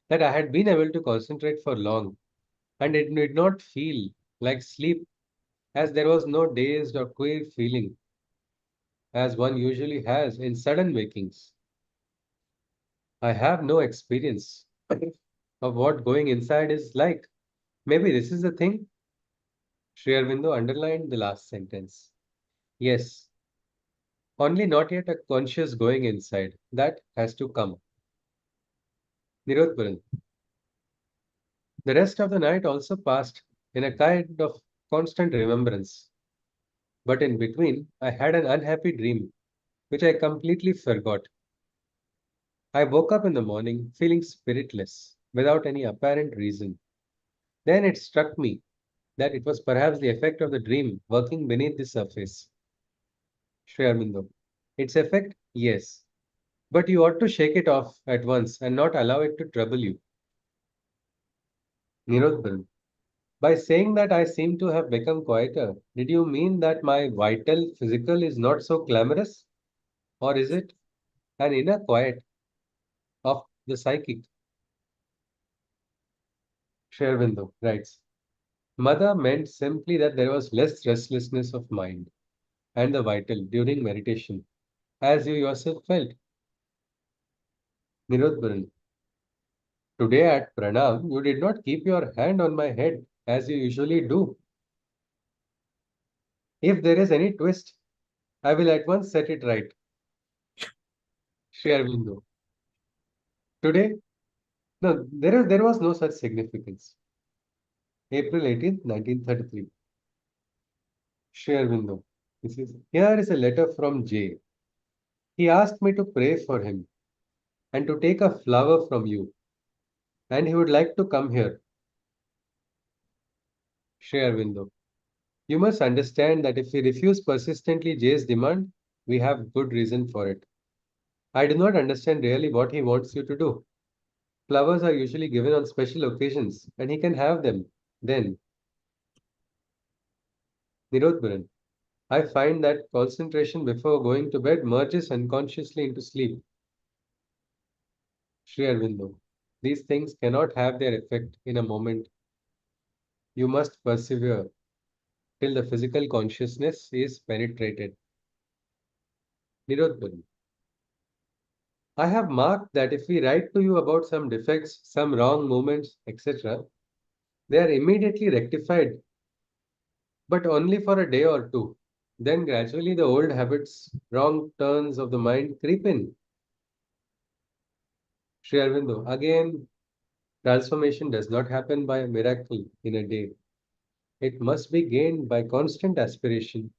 that I had been able to concentrate for long, and it did not feel like sleep, as there was no dazed or queer feeling, as one usually has in sudden wakings. I have no experience of what going inside is like. Maybe this is the thing. Sri Aurobindo underlined the last sentence. Yes, only not yet a conscious going inside. That has to come. Nirodbaran. The rest of the night also passed in a kind of constant remembrance. But in between, I had an unhappy dream, which I completely forgot. I woke up in the morning feeling spiritless, without any apparent reason. Then it struck me that it was perhaps the effect of the dream working beneath the surface. Sri Aurobindo. Its effect? Yes. But you ought to shake it off at once and not allow it to trouble you. Nirodbaran. By saying that I seem to have become quieter, did you mean that my vital physical is not so clamorous? Or is it an inner quiet of the psychic? Sri Aurobindo writes, Mother meant simply that there was less restlessness of mind and the vital during meditation, as you yourself felt. Nirodbaran, today at Pranam, you did not keep your hand on my head as you usually do. If there is any twist, I will at once set it right. Sri Aurobindo, today, no, there was no such significance. April 18th, 1933. Sri Aurobindo, here is a letter from Jay. He asked me to pray for him and to take a flower from you, and he would like to come here. Sri Aurobindo, you must understand that if we refuse persistently Jay's demand, we have good reason for it. I do not understand really what he wants you to do. Flowers are usually given on special occasions, and he can have them then. Nirodbaran, I find that concentration before going to bed merges unconsciously into sleep. Sri Aurobindo, these things cannot have their effect in a moment. You must persevere till the physical consciousness is penetrated. Nirodbaran, I have marked that if we write to you about some defects, some wrong movements, etc., they are immediately rectified, but only for a day or two. Then gradually the old habits, wrong turns of the mind creep in. Sri Aurobindo, again, transformation does not happen by a miracle in a day. It must be gained by constant aspiration,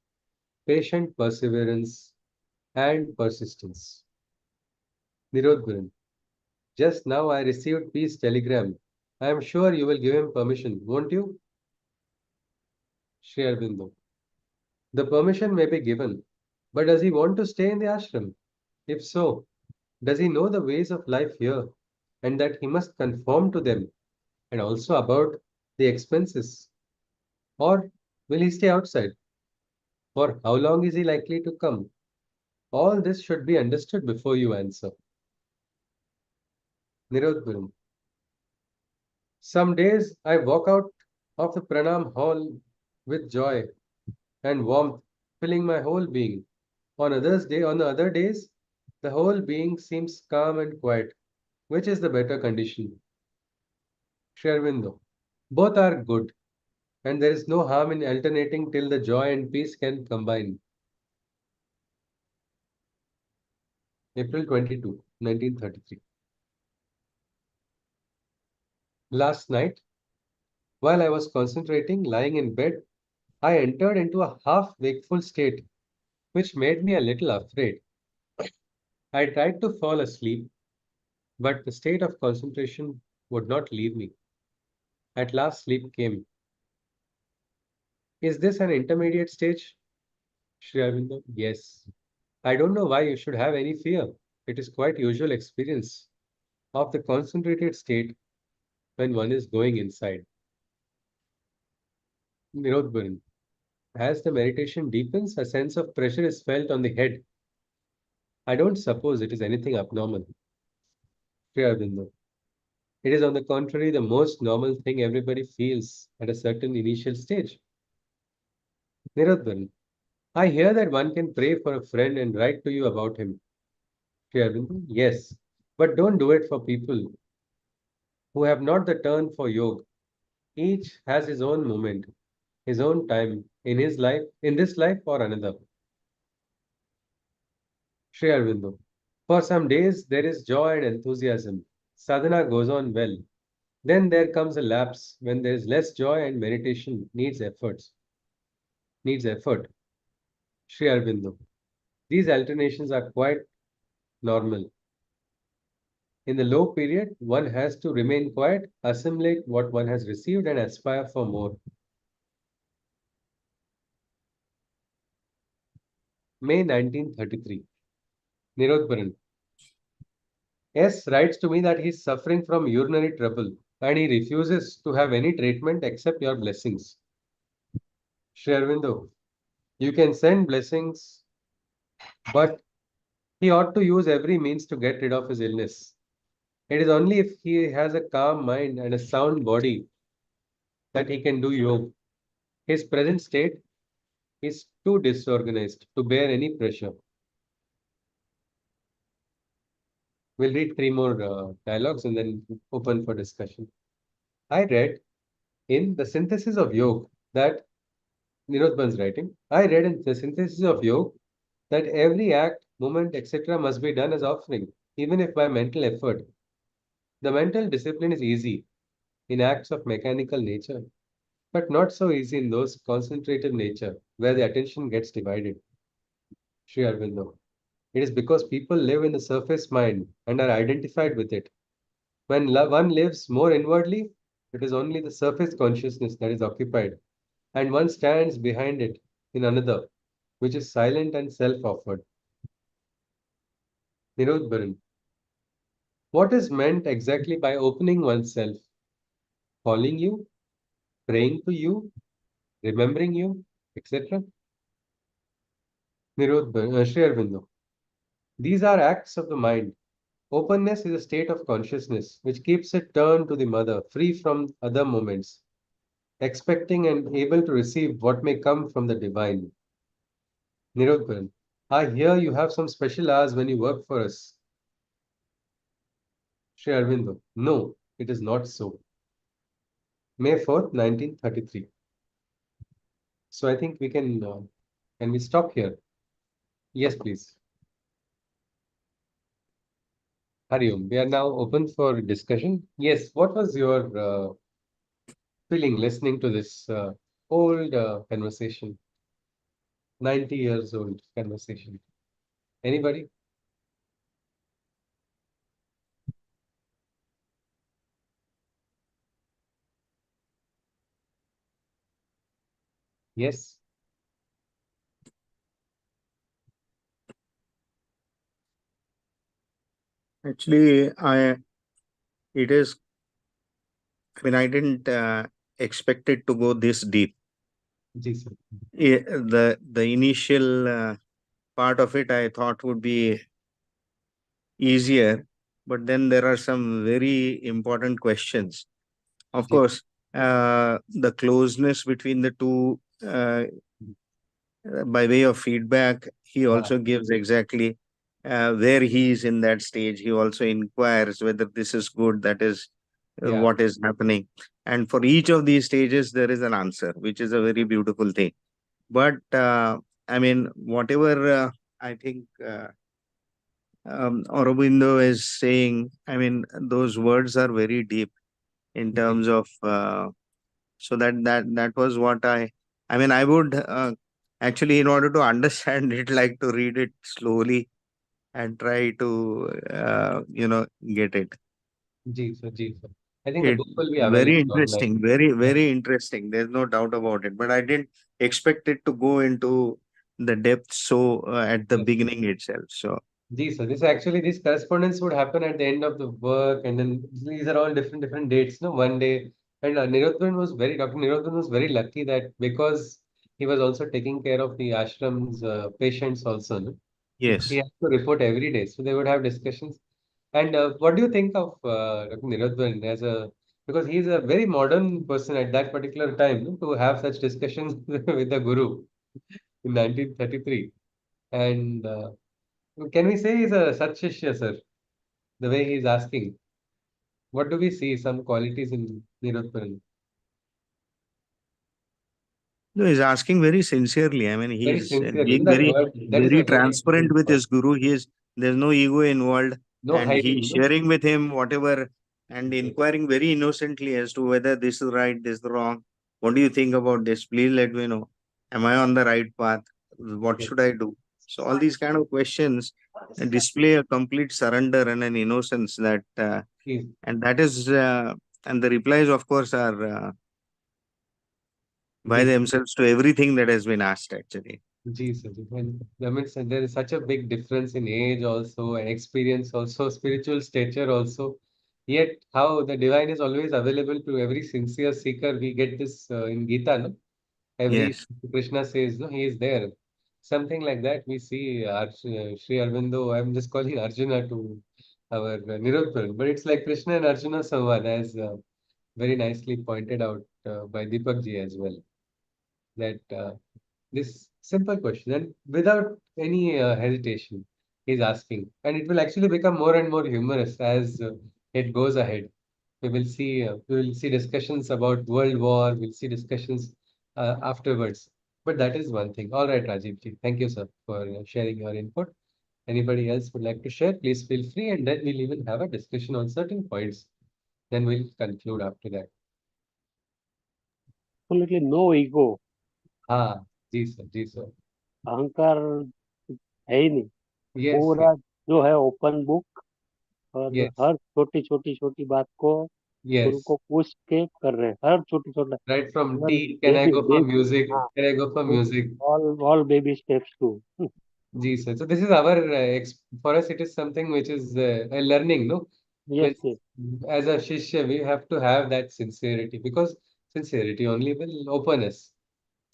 patient perseverance, and persistence. Nirodbaran, just now I received peace telegram. I am sure you will give him permission, won't you? Sri Aurobindo, the permission may be given, but does he want to stay in the ashram? If so, does he know the ways of life here and that he must conform to them, and also about the expenses? Or will he stay outside? For how long is he likely to come? All this should be understood before you answer. Nirodbaran, some days I walk out of the pranam hall with joy and warmth filling my whole being. On the other days, the whole being seems calm and quiet. Which is the better condition? Sri Aurobindo, both are good, and there is no harm in alternating till the joy and peace can combine. April 22, 1933. Last night, while I was concentrating, lying in bed, I entered into a half wakeful state, which made me a little afraid. I tried to fall asleep, but the state of concentration would not leave me. At last, sleep came. Is this an intermediate stage? Shri Aurobindo, yes. I don't know why you should have any fear. It is quite usual experience of the concentrated state when one is going inside. Nirodbaran, as the meditation deepens, a sense of pressure is felt on the head. I don't suppose it is anything abnormal. Shri Aurobindo, it is on the contrary the most normal thing everybody feels at a certain initial stage. Nirodbaran, I hear that one can pray for a friend and write to you about him. Shri Aurobindo, yes, but don't do it for people who have not the turn for yoga. Each has his own moment, his own time in his life, in this life or another. Shri Aurobindo, for some days there is joy and enthusiasm. Sadhana goes on well. Then there comes a lapse when there is less joy and meditation needs effort. Shri Aurobindo, these alternations are quite normal. In the low period, one has to remain quiet, assimilate what one has received, and aspire for more. May 1933. Nirodbaran. S writes to me that he is suffering from urinary trouble and he refuses to have any treatment except your blessings. Shri Aurobindo, you can send blessings, but he ought to use every means to get rid of his illness. It is only if he has a calm mind and a sound body that he can do yoga. His present state is too disorganized to bear any pressure. We'll read three more dialogues and then open for discussion. I read in The Synthesis of Yoga that Nirodban's writing. I read in The Synthesis of Yoga that every act, movement, etc. must be done as offering, even if by mental effort. The mental discipline is easy in acts of mechanical nature, but not so easy in those concentrated nature where the attention gets divided. Sri Aurobindo. It is because people live in the surface mind and are identified with it. When one lives more inwardly, it is only the surface consciousness that is occupied, and one stands behind it in another, which is silent and self-offered. Nirodbaran. What is meant exactly by opening oneself? Calling you, praying to you, remembering you, etc. Sri Aurobindo. These are acts of the mind. Openness is a state of consciousness which keeps it turned to the mother, free from other moments, expecting and able to receive what may come from the divine. Nirodbaran. I hear you have some special hours when you work for us. Sri Aurobindo. No, it is not so. May 4th, 1933. So I think we can we stop here? Yes, please. Hariom, we are now open for discussion. Yes, what was your feeling listening to this old conversation, 90 years old conversation? Anybody? Yes. Actually, it is, I mean, I didn't expect it to go this deep. Ji, sir. The initial part of it I thought would be easier, but then there are some very important questions. Of Ji, course, the closeness between the two, by way of feedback, he also gives exactly where he is in that stage. He also inquires whether this is good, that is yeah, what is happening. And for each of these stages, there is an answer, which is a very beautiful thing. But I mean, whatever I think Aurobindo is saying, I mean, those words are very deep in ji, terms of. So that was what I mean, I would actually, in order to understand it, like to read it slowly and try to get it. ji, sir. I think the It book will be very available online. interesting, very interesting. There's no doubt about it. But I didn't expect it to go into the depth so at the Yes. beginning itself. So Ji, sir. This correspondence would happen at the end of the work, and then these are all different dates. No, one day, and Dr. Nirodban was very lucky that because he was also taking care of the ashram's patients also, no? Because he yes, has to report every day, so they would have discussions. And what do you think of Dr. Nirodban as a because he's a very modern person at that particular time, no, to have such discussions with the Guru in 1933, and can we say he's a Satshishya, sir? The way he's asking. What do we see? Some qualities in Nirodparan. no, he's asking very sincerely. I mean, Very he's sincerely. being That word, that is a very very transparent good with word. his guru. There's no ego involved, No and hiding, he's no? sharing with him whatever and inquiring very innocently as to whether this is right, this is wrong. What do you think about this? Please let me know. Am I on the right path? What Yes. should I do? So all these kind of questions display a complete surrender and an innocence that, He's, and that is, and the replies, of course, are by yes. themselves to everything that has been asked. Actually, Jesus. And I mean, so there is such a big difference in age also and experience also, spiritual stature also. Yet how the divine is always available to every sincere seeker. We get this in Gita, no? Every yes. Krishna says, no, he is there. Something like that. We see Sri Aurobindo. I'm just calling Arjuna to our Nirodhan, but it's like Krishna and Arjuna Samvad, as very nicely pointed out by Deepak ji as well. That this simple question, and without any hesitation, he's asking. And it will actually become more and more humorous as it goes ahead. We will see discussions about World War. We'll see discussions afterwards. But that is one thing. All right, Rajiv ji. Thank you, sir, for sharing your input. Anybody else would like to share? Please feel free, and then we'll even have a discussion on certain points. Then we'll conclude after that. Absolutely no ego. हाँ जी sir जी sir अहंकार है ही नहीं. Yes पूरा जो है open book, और yes हर छोटी छोटी छोटी बात को गुरु यस को पूछ के कर रहे हैं. हर छोटी छोटा, right from even tea can I go for baby. Music हाँ, can I go for music all baby steps too. जी sir so this is our for us it is something which is a learning no Yes, when yes. as a shishya we have to have that sincerity because sincerity only will open us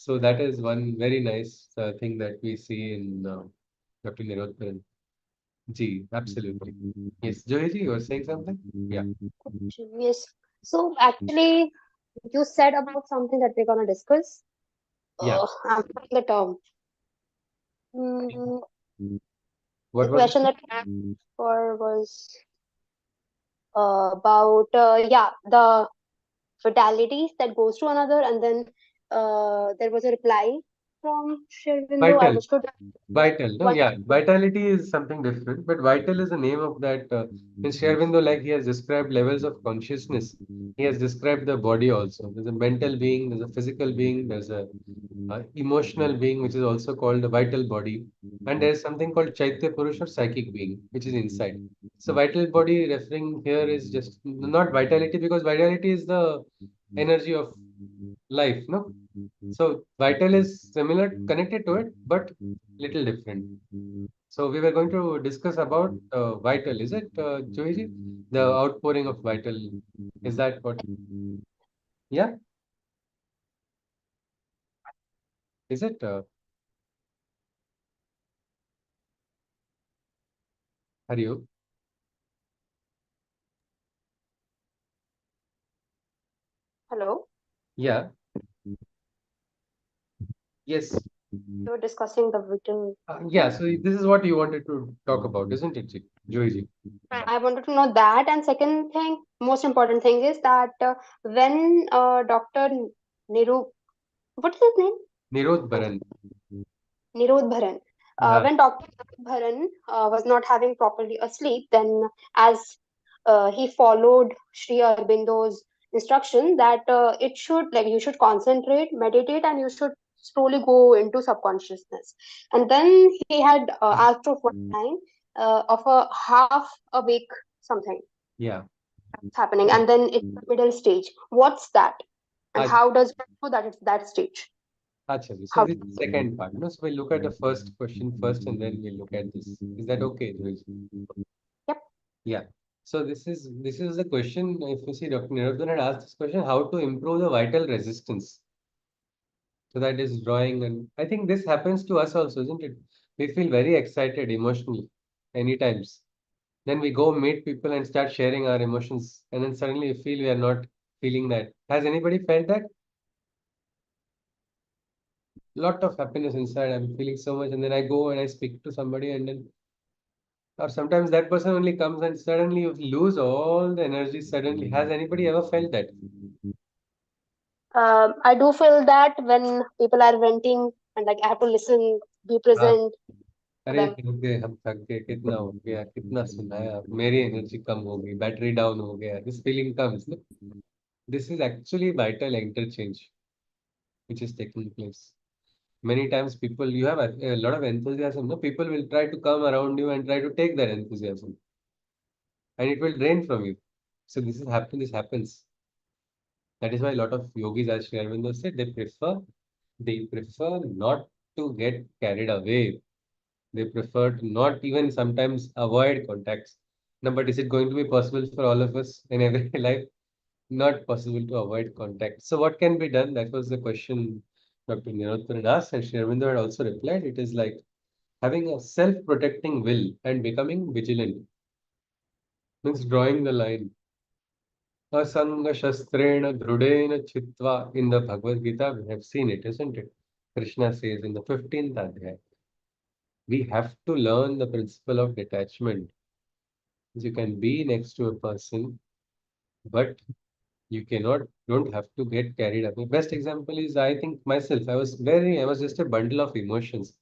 so that is one very nice thing that we see in Dr. Nirodbaran. Ji, absolutely. Yes, Joy ji, you were saying something? Yeah. Yes. So actually, you said about something that we're gonna discuss. Yeah. I'm forgetting the term. Mm, the What was question it? that I asked for was about the fatalities that goes to another, and then there was a reply from Sri Aurobindo. I Vital. understood Vital. No, one. yeah. Vitality is something different, but vital is the name of that. In Sri Aurobindo, like he has described levels of consciousness. He has described the body also. There's a mental being, there's a physical being, there's a emotional being, which is also called the vital body. And there's something called Chaitya Purush or psychic being, which is inside. So vital body referring here is just not vitality because vitality is the energy of life, no? So vital is similar, connected to it, but little different. So we were going to discuss about vital. Is it, Joyji? The outpouring of vital. Is that what? Yeah. Is it? Are you? Hello. Yeah. Yes. We were discussing the written. Yeah. So this is what you wanted to talk about, isn't it, Joyji? I wanted to know that, and second thing, most important thing is that when Dr. Niru, what is his name? Nirodbaran. Nirodbaran. Yeah. When Dr. Nirodbaran was not having properly a sleep, then as he followed Sri Aurobindo's instruction that it should like you should concentrate, meditate, and you should slowly go into subconsciousness. And then he had asked of one time of a half awake something Yeah. happening, and then it's the middle stage. What's that? And Ach- how does one know that it's that stage? Acha ji. So How? this is the second part. No? So we'll look at the first question first and then we'll look at this. Is that okay, Joyji? Yep. Yeah. So this is the question. If you see, Dr. Nirodhan had asked this question, how to improve the vital resistance. So that is drawing, and I think this happens to us also, isn't it? We feel very excited emotionally anytimes. Then we go meet people and start sharing our emotions, and then suddenly we feel we are not feeling that. Has anybody felt that? Lot of happiness inside. I'm feeling so much, and then I go and I speak to somebody, and then or sometimes that person only comes and suddenly you lose all the energy suddenly. Has anybody ever felt that? I do feel that when people are venting and like I have to listen, be हाँ, present for अरे them. थक गए हम थक गए कितना हो गया कितना सुनाया मेरी एनर्जी कम हो गई बैटरी डाउन हो गया this feeling comes this is actually vital interchange which is taking place many times people you have a lot of enthusiasm no people will try to come around you and try to take their enthusiasm and it will drain from you so this happens that is why a lot of yogis as Sri Aurobindo said they prefer not to get carried away. They prefer to not even sometimes avoid contacts. No, but is it going to be possible for all of us in everyday life? Not possible to avoid contact. So what can be done? That was the question Dr. Nirodharan asked, and Sri Aurobindo had also replied. It is like having a self-protecting will and becoming vigilant. Means drawing the line. Asanga shastrena dhrudena chitva. In the Bhagavad Gita, we have seen it, isn't it? Krishna says in the 15th adhyaya. We have to learn the principle of detachment. You can be next to a person, but you don't have to get carried up. The best example is, I think myself, I was just a bundle of emotions.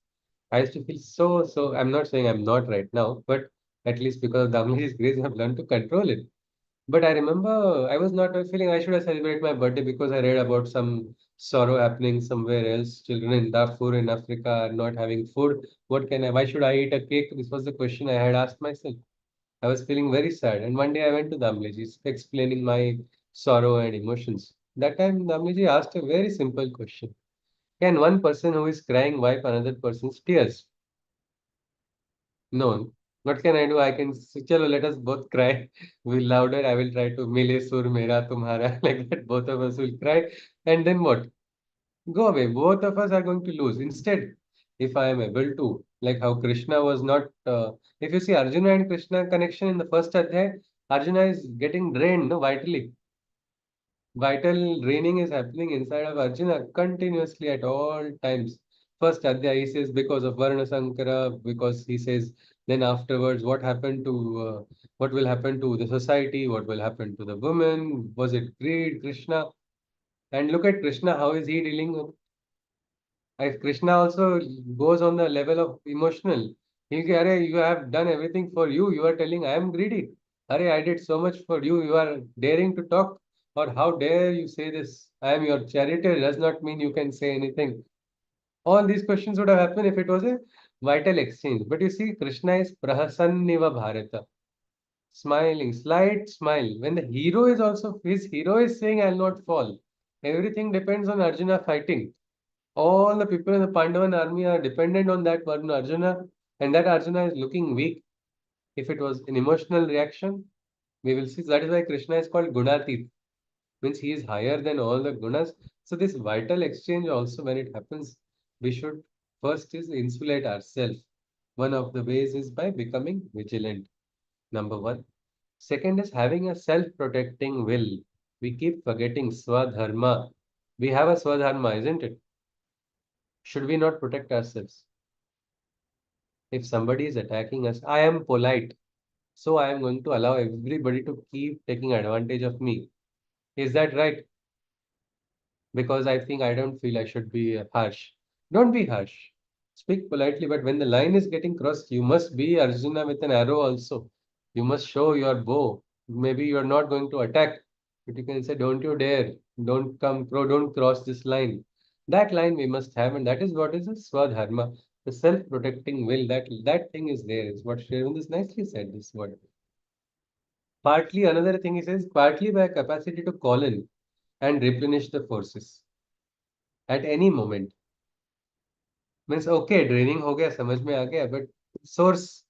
I used to feel so, I'm not saying I'm not right now, but at least because of Damli's grace, I've learned to control it. But I remember I was not feeling I should have celebrated my birthday because I read about some sorrow happening somewhere else. Children in Darfur in Africa are not having food. Why should I eat a cake? This was the question I had asked myself. I was feeling very sad. And one day I went to Damleji explaining my sorrow and emotions. That time Damleji asked a very simple question. Can one person who is crying wipe another person's tears? No. What can I do? I can say, chalo, let us both cry. We'll louder. I will try to mile sur mera tumhara like that. Both of us will cry. And then what? Go away. Both of us are going to lose. Instead, if I am able to, like how Krishna was not, if you see Arjuna and Krishna connection in the first adhyay, Arjuna is getting drained, no, vitally. Vital draining is happening inside of Arjuna continuously at all times. First Adhyaya, he says because of Varna Sankara, because he says then afterwards what will happen to the society, what will happen to the woman, was it greed, Krishna? And look at Krishna, how is he dealing with if Krishna also goes on the level of emotional, he'll say, Arey, you have done everything for you. You are telling I am greedy. Arey, I did so much for you. You are daring to talk. Or how dare you say this? I am your charioteer. Does not mean you can say anything. All these questions would have happened if it was a vital exchange. But you see, Krishna is prahasanniva bharata. Smiling, slight smile. When the hero is also, his hero is saying, I'll not fall. Everything depends on Arjuna fighting. All the people in the Pandavan army are dependent on that one Arjuna, and that Arjuna is looking weak. If it was an emotional reaction, we will see. That is why Krishna is called Gunatit, means he is higher than all the gunas. So this vital exchange also, when it happens, we should first is insulate ourselves. One of the ways is by becoming vigilant. Number one. Second is having a self-protecting will. We keep forgetting Swadharma. We have a Swadharma, isn't it? Should we not protect ourselves? If somebody is attacking us, I am polite. So I am going to allow everybody to keep taking advantage of me. Is that right? Because I think I don't feel I should be harsh. Don't be harsh. Speak politely, but when the line is getting crossed, you must be Arjuna with an arrow also. You must show your bow. Maybe you are not going to attack, but you can say, don't you dare. Don't cross this line. That line we must have, and that is what is a Swadharma, the self-protecting will. That thing is there. Is what Sherwin is nicely said, this word. Partly, another thing he says, partly by capacity to call in and replenish the forces at any moment. Means okay, draining हो गया समझ में आ गया, but source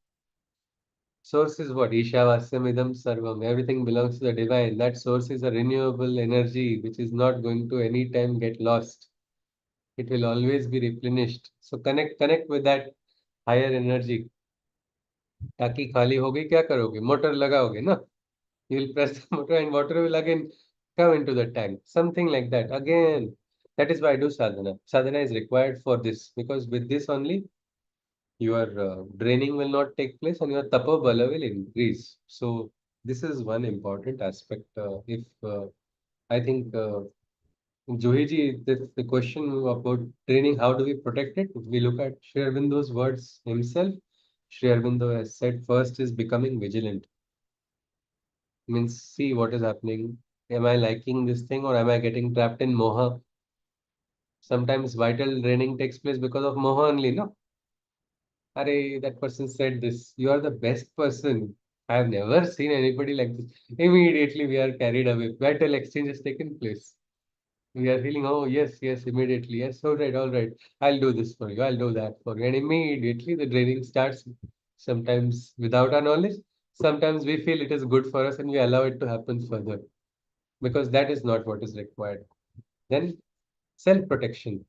is what? Ishavasyam idam sarvam. Everything belongs to the divine. That source is a renewable energy which is not going to any time get lost. It will always be replenished. So connect with that higher energy. टाकी खाली हो गई क्या करोगे? Motor लगाओगे ना? You will press the motor and water will again come into the tank. Something like that. Again, that is why I do sadhana. Sadhana is required for this because with this only your draining will not take place and your tapabala will increase. So this is one important aspect. If I think Johiji, the question about training, how do we protect it? If we look at Sri Aurobindo's words himself, Sri Aurobindo has said first is becoming vigilant. Means see what is happening. Am I liking this thing or am I getting trapped in moha? Sometimes vital draining takes place because of moha only, no? Arey, that person said this. You are the best person. I have never seen anybody like this. Immediately we are carried away. Vital exchange has taken place. We are feeling, oh yes, immediately. Yes, all right. I'll do this for you. I'll do that for you. And immediately the draining starts. Sometimes without our knowledge. Sometimes we feel it is good for us and we allow it to happen further. Because that is not what is required. Then self-protection.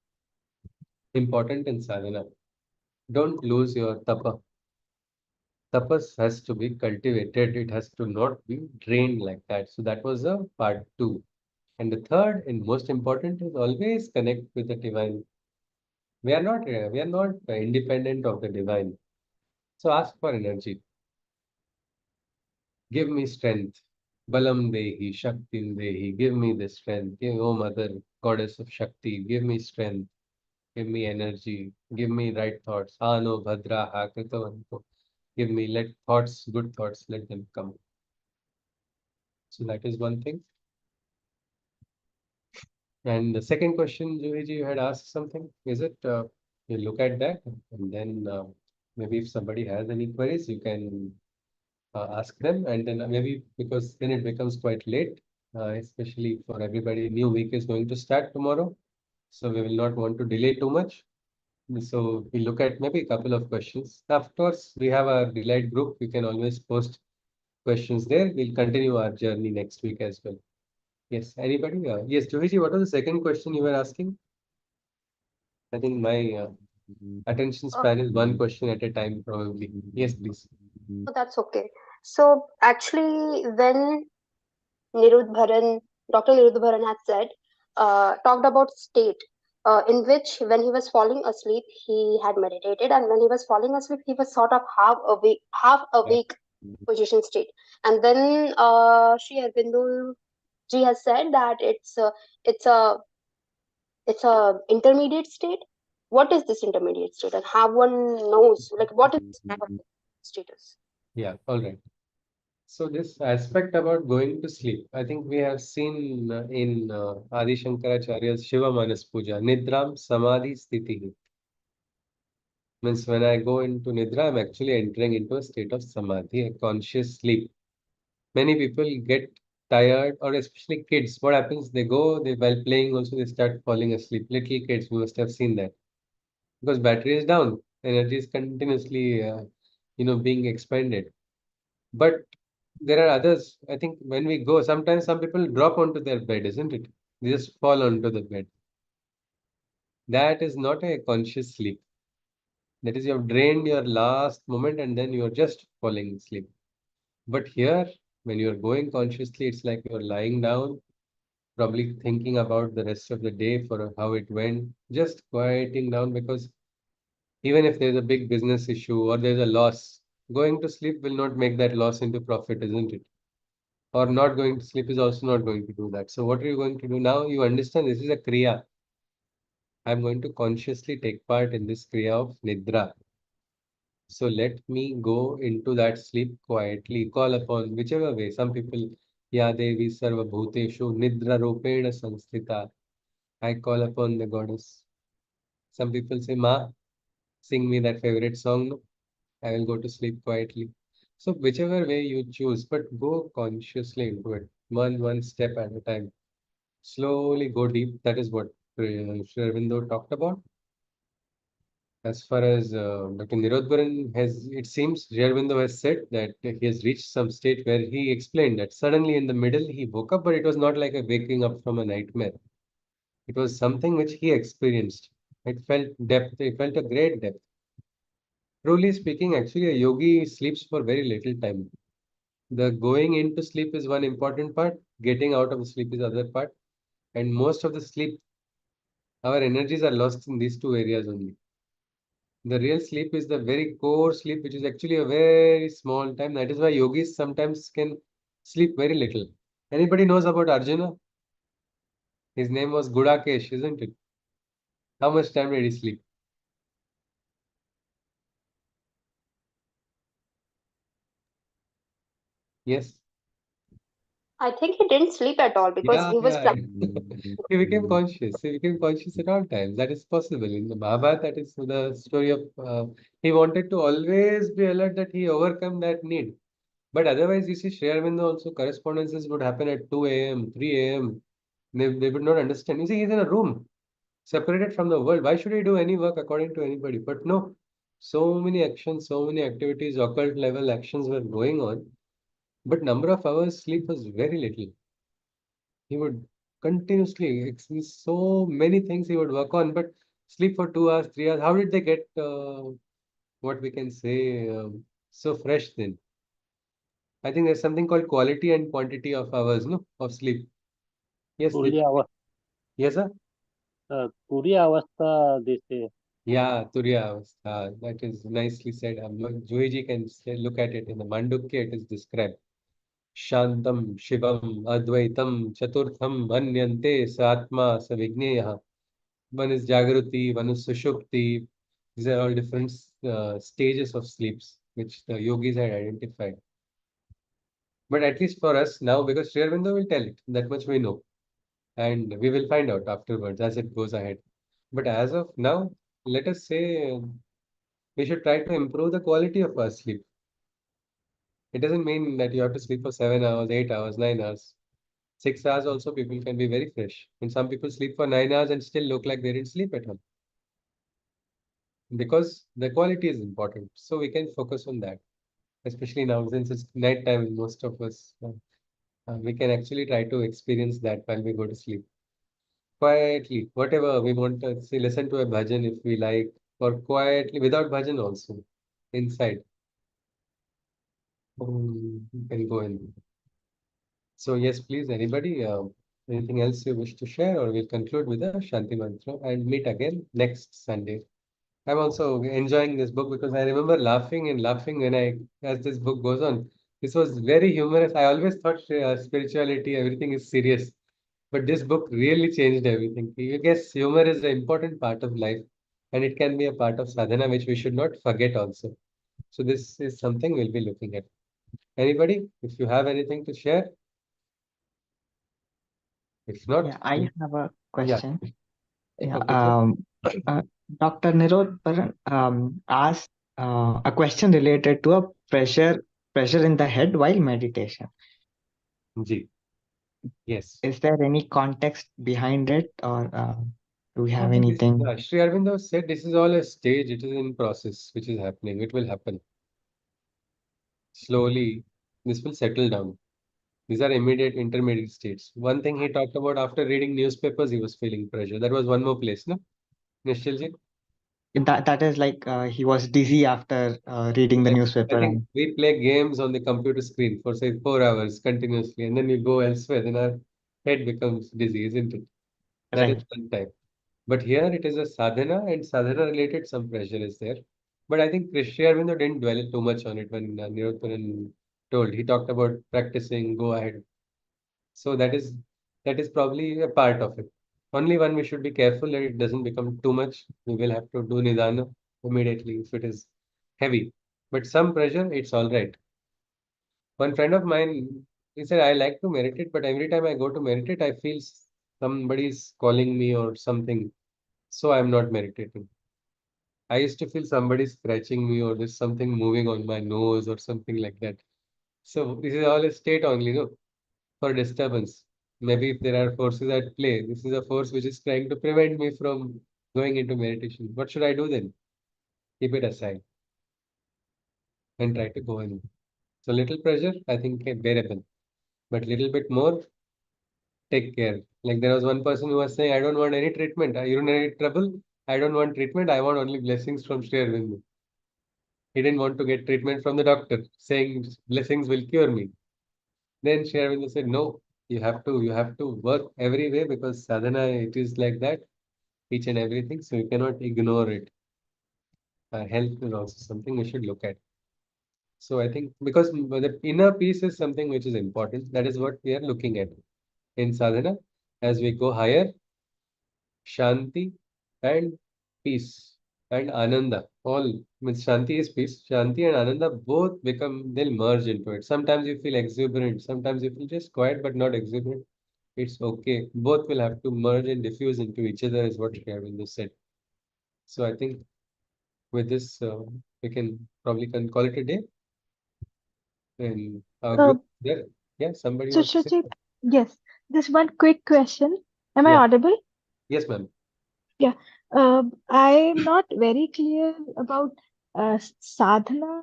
Important in sadhana. Don't lose your tapa. Tapas has to be cultivated. It has to not be drained like that. So that was a part two. And the third and most important is always connect with the divine. We are not independent of the divine. So ask for energy. Give me strength. Balam Dehi, Shaktim Dehi. Give me the strength. Give, oh Mother, Goddess of Shakti, give me strength. Give me energy. Give me right thoughts. Ano Bhadra Kritavanto. Give me let thoughts, good thoughts, let them come. So that is one thing. And the second question, Juhiji, you had asked something. Is it? You look at that, and then maybe if somebody has any queries, you can ask them, and then maybe because then it becomes quite late, especially for everybody. New week is going to start tomorrow, so we will not want to delay too much. So we look at maybe a couple of questions. Of course, we have our Delight group. You can always post questions there. We'll continue our journey next week as well. Yes, anybody? Yes, Johiji, what was the second question you were asking? I think my attention span is one question at a time, probably. Yes, please. Oh, that's okay. So actually, when Nirodbaran, Dr. Nirodbaran had said, talked about state, in which when he was falling asleep, he had meditated, and when he was falling asleep, he was sort of half Yeah. awake position state. And then Sri Aurobindo ji has said that it's a it's a intermediate state. What is this intermediate state, and how one knows like what is status? Yeah, all right. So this aspect about going to sleep, I think we have seen in Adi Shankaracharya's Shiva Manas Puja, Nidram Samadhi Sthiti. Means when I go into Nidra, I'm actually entering into a state of Samadhi, a conscious sleep. Many people get tired, or especially kids. What happens? They go, they while playing also they start falling asleep. Little kids, we must have seen that. Because battery is down, energy is continuously, being expended. But there are others. I think when we go, sometimes some people drop onto their bed, isn't it? They just fall onto the bed. That is not a conscious sleep. That is, you have drained your last moment and then you are just falling asleep. But here, when you are going consciously, it's like you are lying down, probably thinking about the rest of the day for how it went, just quieting down because even if there's a big business issue or there's a loss, going to sleep will not make that loss into profit, isn't it? Or not going to sleep is also not going to do that. So what are you going to do now? You understand this is a kriya. I'm going to consciously take part in this kriya of nidra. So let me go into that sleep quietly, call upon whichever way. Some people, Ya Devi Sarva Bhuteshu Nidra Ropena Samstita. I call upon the goddess. Some people say, Ma, sing me that favorite song. No? I will go to sleep quietly. So whichever way you choose, but go consciously into it, one step at a time. Slowly go deep. That is what Sri Aurobindo talked about. As far as Dr. Nirodbaran has, it seems, Sri Aurobindo has said that he has reached some state where he explained that suddenly in the middle he woke up, but it was not like a waking up from a nightmare. It was something which he experienced. It felt depth. It felt a great depth. Truly speaking, actually, a yogi sleeps for very little time. The going into sleep is one important part. Getting out of the sleep is other part. And most of the sleep, our energies are lost in these two areas only. The real sleep is the very core sleep, which is actually a very small time. That is why yogis sometimes can sleep very little. Anybody knows about Arjuna? His name was Gudakesh, isn't it? How much time did he sleep? Yes. I think he didn't sleep at all because Yeah, he was yeah. planning. He became conscious. He became conscious at all times. That is possible. In the Mahabharata, that is the story of he wanted to always be alert that he overcome that need. But otherwise, you see, Sri Aurobindo also correspondences would happen at 2 a.m., 3 a.m. They would not understand. You see, he's in a room separated from the world. Why should he do any work according to anybody? But no, so many actions, so many activities, occult level actions were going on. But number of hours sleep was very little. He would continuously, so many things he would work on, but sleep for 2 hours, 3 hours. How did they get what we can say so fresh then? I think there's something called quality and quantity of hours, no, of sleep. Yes, तुरीय अवस्था yes, sir. तुरीय अवस्था जैसे Yeah, Turiya Avastha. That is nicely said. Joiji can look at it in the Mandukya, it is described. Shantam, Shivam, Advaitam, Chaturtham, Anyante, Satma, Savigneya. One is Jagruti, one is Sushupti. These are all different stages of sleeps which the yogis had identified. But at least for us now, because Sri Aurobindo will tell it, that much we know. And we will find out afterwards as it goes ahead. But as of now, let us say we should try to improve the quality of our sleep. It doesn't mean that you have to sleep for 7 hours, 8 hours, 9 hours. 6 hours also people can be very fresh. And some people sleep for 9 hours and still look like they didn't sleep at all. Because the quality is important. So we can focus on that. Especially now since it's night time and most of us we can actually try to experience that while we go to sleep. Quietly, whatever we want to see, listen to a bhajan if we like, or quietly without bhajan also inside. You can go in. So yes, please, anybody, anything else you wish to share, or we'll conclude with a Shanti Mantra and meet again next Sunday. I'm also enjoying this book because I remember laughing and laughing as this book goes on. This was very humorous. I always thought spirituality, everything is serious, but this book really changed everything. I guess humor is an important part of life, and it can be a part of sadhana, which we should not forget also. So this is something we'll be looking at. Anybody, if you have anything to share, if not, Yeah, I have a yeah, question. Yeah, okay, sir. uh, Dr. Nirodbaran asked a question related to a pressure in the head while meditation. Ji, yes. Is there any context behind it, or do we have anything? Sri Aurobindo said this is all a stage, it is in process, which is happening. It will happen. Slowly, this will settle down. These are immediate intermediate states. One thing he talked about after reading newspapers, he was feeling pressure. That was one more place, no? Nishchalji? That is like he was dizzy after reading the Like, I newspaper, think and we play games on the computer screen for say 4 hours continuously, and then you go elsewhere, then our head becomes dizzy, isn't it? That is right. one type. But here it is a sadhana, and sadhana related some pressure is there. But I think Sri Aurobindo didn't dwell too much on it when Nirodbaran told. He talked about practicing, go ahead. So that is probably a part of it. Only one we should be careful that it doesn't become too much. We will have to do nidana immediately if it is heavy. But some pressure, it's all right. One friend of mine, he said, I like to meditate, but every time I go to meditate, I feel somebody's calling me or something. So I'm not meditating. I used to feel somebody scratching me or there's something moving on my nose or something like that. So this is all a state only, no? For disturbance. Maybe if there are forces at play, this is a force which is trying to prevent me from going into meditation. What should I do then? Keep it aside and try to go in. So little pressure, I think bearable, but little bit more, take care. Like there was one person who was saying, I don't want any treatment. Urinary trouble. I don't want treatment. I want only blessings from Sri Aurobindo. He didn't want to get treatment from the doctor, saying blessings will cure me. Then Sri Aurobindo said, no, you have to work every way because sadhana, it is like that, each and everything. So you cannot ignore it. Health is also something we should look at. So I think because the inner peace is something which is important. That is what we are looking at in sadhana. As we go higher, Shanti and peace and Ananda. All means Shanti is peace. Shanti and Ananda both they'll merge into it. Sometimes you feel exuberant, sometimes you feel just quiet but not exuberant. It's okay. Both will have to merge and diffuse into each other, is what Sri Aurobindo said. So I think with this, we can probably can call it a day. And our Uh, group there. Yeah, somebody so wants to say. Shruti, yes, just one quick question. Am I Yeah. audible? Yes, ma'am. Yeah. I'm not very clear about sadhana,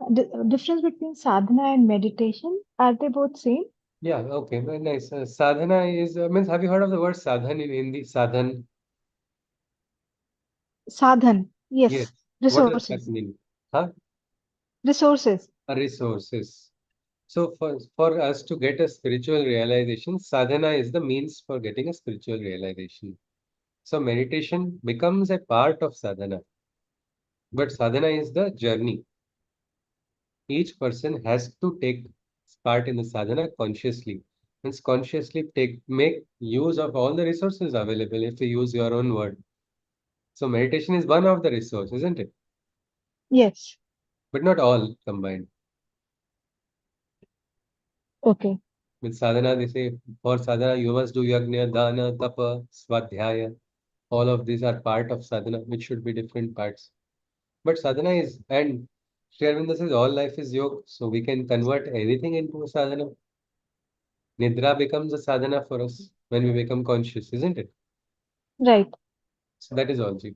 difference between sadhana and meditation. Are they both same? Yeah, okay, very nice. Sadhana is means have you heard of the word sadhan in Hindi? Sadhan. Sadhan, Yes. yes. What does that Resources. mean? Huh? Resources. Resources. So for us to get a spiritual realization, sadhana is the means for getting a spiritual realization. So meditation becomes a part of sadhana. But sadhana is the journey. Each person has to take part in the sadhana consciously. Means consciously make use of all the resources available, if you use your own word. So meditation is one of the resources, isn't it? Yes. But not all combined. Okay. With sadhana, they say for sadhana you must do yajna, dana, tapa, swadhyaya. All of these are part of sadhana, which should be different parts. But sadhana is, and Sri Aurobindo says all life is yoga, so we can convert anything into a sadhana. Nidra becomes a sadhana for us when we become conscious, isn't it? Right. So that is all, Ji.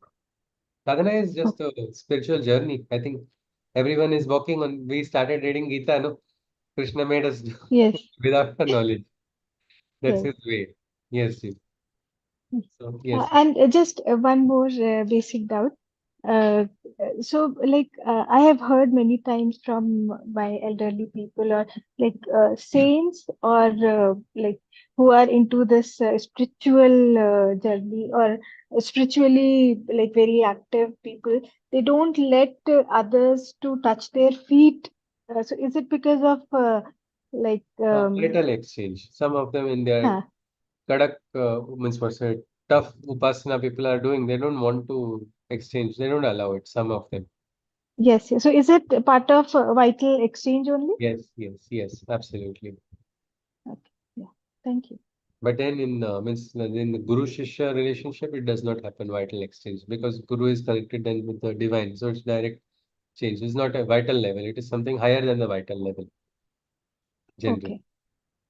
Sadhana is just a spiritual journey. I think everyone is walking on. We started reading Gita, no? Krishna made us do Yes. without our knowledge. That's Yes. his way. Yes, Ji. So, yes. And just one more basic doubt. Uh, so, like, I have heard many times from my elderly people, or like saints, or like who are into this spiritual journey, or spiritually like very active people. They don't let others to touch their feet. So, is it because of like Vital exchange. Some of them in their huh, Kadak means what's it? Tough Upasana people are doing. They don't want to exchange. They don't allow it. Some of them. yes, yes. So, is it part of vital exchange only? Yes, yes, yes, absolutely. Okay. Yeah. Thank you. But then in the Guru Shishya relationship, it does not happen vital exchange because Guru is connected then with the divine. So it's direct change. It's not a vital level. It is something higher than the vital level generally. Okay.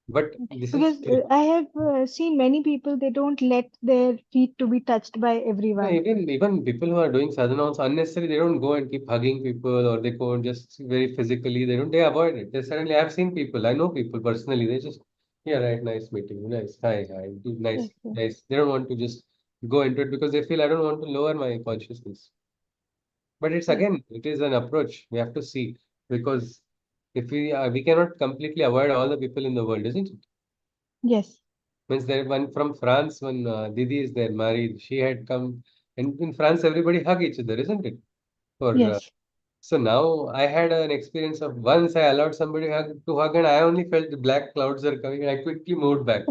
But this is Because still. I have seen many people, they don't let their feet to be touched by No, everyone. even people who are doing sadhana also unnecessarily, they don't go and keep hugging people or they go and just very physically, they avoid it. They suddenly, I've seen people, I know people personally, they just, yeah, right, nice meeting you, nice, hi, nice, Yes, yes, nice. They don't want to just go into it because they feel I don't want to lower my consciousness. But it's yes, again, it is an approach we have to see because if we cannot completely avoid all the people in the world, isn't it? yes, Means there one from France, when Didi is there married, she had come, and in France everybody hug each other, isn't it? For yes. so now I had an experience of once I allowed somebody to hug and I only felt the black clouds are coming and I quickly moved back.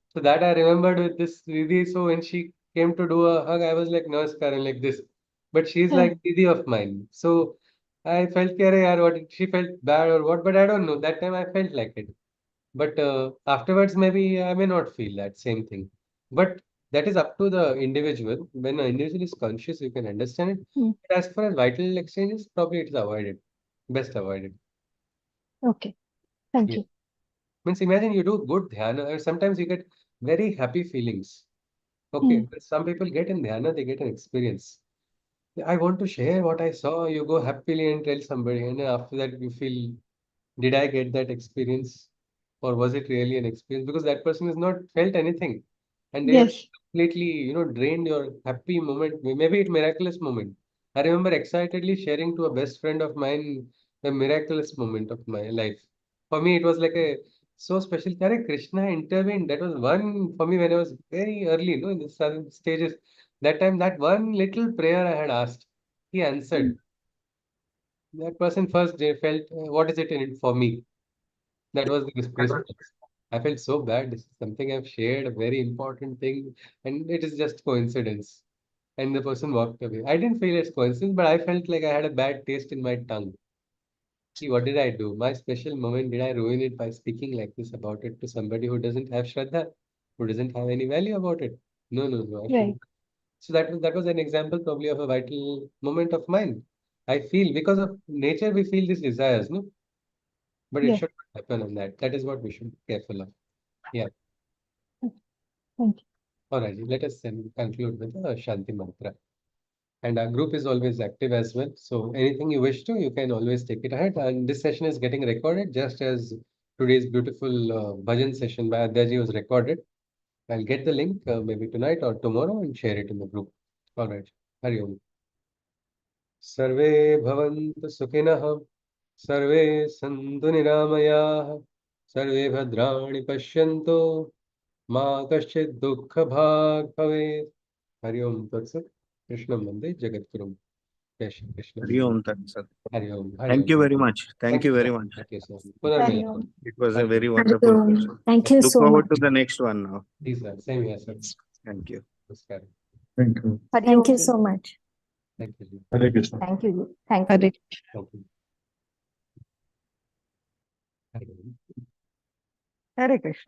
So that I remembered with this Didi. So when she came to do a hug, I was like namaskar and like this. But she's Huh, like Didi of mine. So I felt kare yaar, what she felt bad or what, but I don't know. That time I felt like it. But afterwards, maybe I may not feel that same thing. But that is up to the individual. When an individual is conscious, you can understand it. hmm, But as far as vital exchanges, probably it is avoided. Best avoided. okay. Thank Yeah. you. Means imagine you do good dhyana, and sometimes you get very happy feelings. Okay, Hmm, but some people get in dhyana, they get an experience. I want to share what I saw. You go happily and tell somebody, and then after that you feel, did I get that experience? Or was it really an experience? Because that person has not felt anything. And they have yes. completely, drained your happy moment, maybe a miraculous moment. I remember excitedly sharing to a best friend of mine a miraculous moment of my life. For me, it was like a so special. Kare Krishna intervened. That was one for me when I was very early, in the southern stages. That time, that one little prayer I had asked, he Hmm, answered. That person first they felt, what is it in it for me? That was the response. I felt so bad. This is something I've shared, a very important thing, and it is just coincidence. And the person walked away. I didn't feel it's coincidence, but I felt like I had a bad taste in my tongue. See, what did I do? My special moment, did I ruin it by speaking like this about it to somebody who doesn't have Shraddha, who doesn't have any value about it? No, no, no, I right. shouldn't. So that was an example probably of a vital moment of mine. I feel because of nature we feel these desires, no? But it Yes. should not happen on that. That is what we should be careful of. Yeah. Thank you. All right. Let us then conclude with the Shanti Mantra. And our group is always active as well. So anything you wish to, you can always take it ahead. And this session is getting recorded just as today's beautiful bhajan session by Adyaji was recorded. I'll get the link maybe tonight or tomorrow and share it in the group. All right. Hari Om. सर्वे भवन्तु सुखिनः सर्वे सन्तु निरामयाः सर्वे भद्राणि पश्यन्तु मा कश्चित् दुःखभाग् भवेत् हरि ओम तत्सत् कृष्णं वन्दे जगद्गुरुम् Jai Shri Krishna. Hari Om Tat Sat. Hari Om. Thank you very much. Thank you very much. Thank you, sir. Hari Punarmil. Om. It was a Thank you. very wonderful question. Thank you Look so forward much. to the next one now. Please, sir. Same here, sir. Thank you. Namaskar. Thank you. Hari Thank Om you ji. so much. Thank you. Ji. Hare Krishna. Thank you. Thank you. Hare Thank you. Hari Om. Hare Krishna.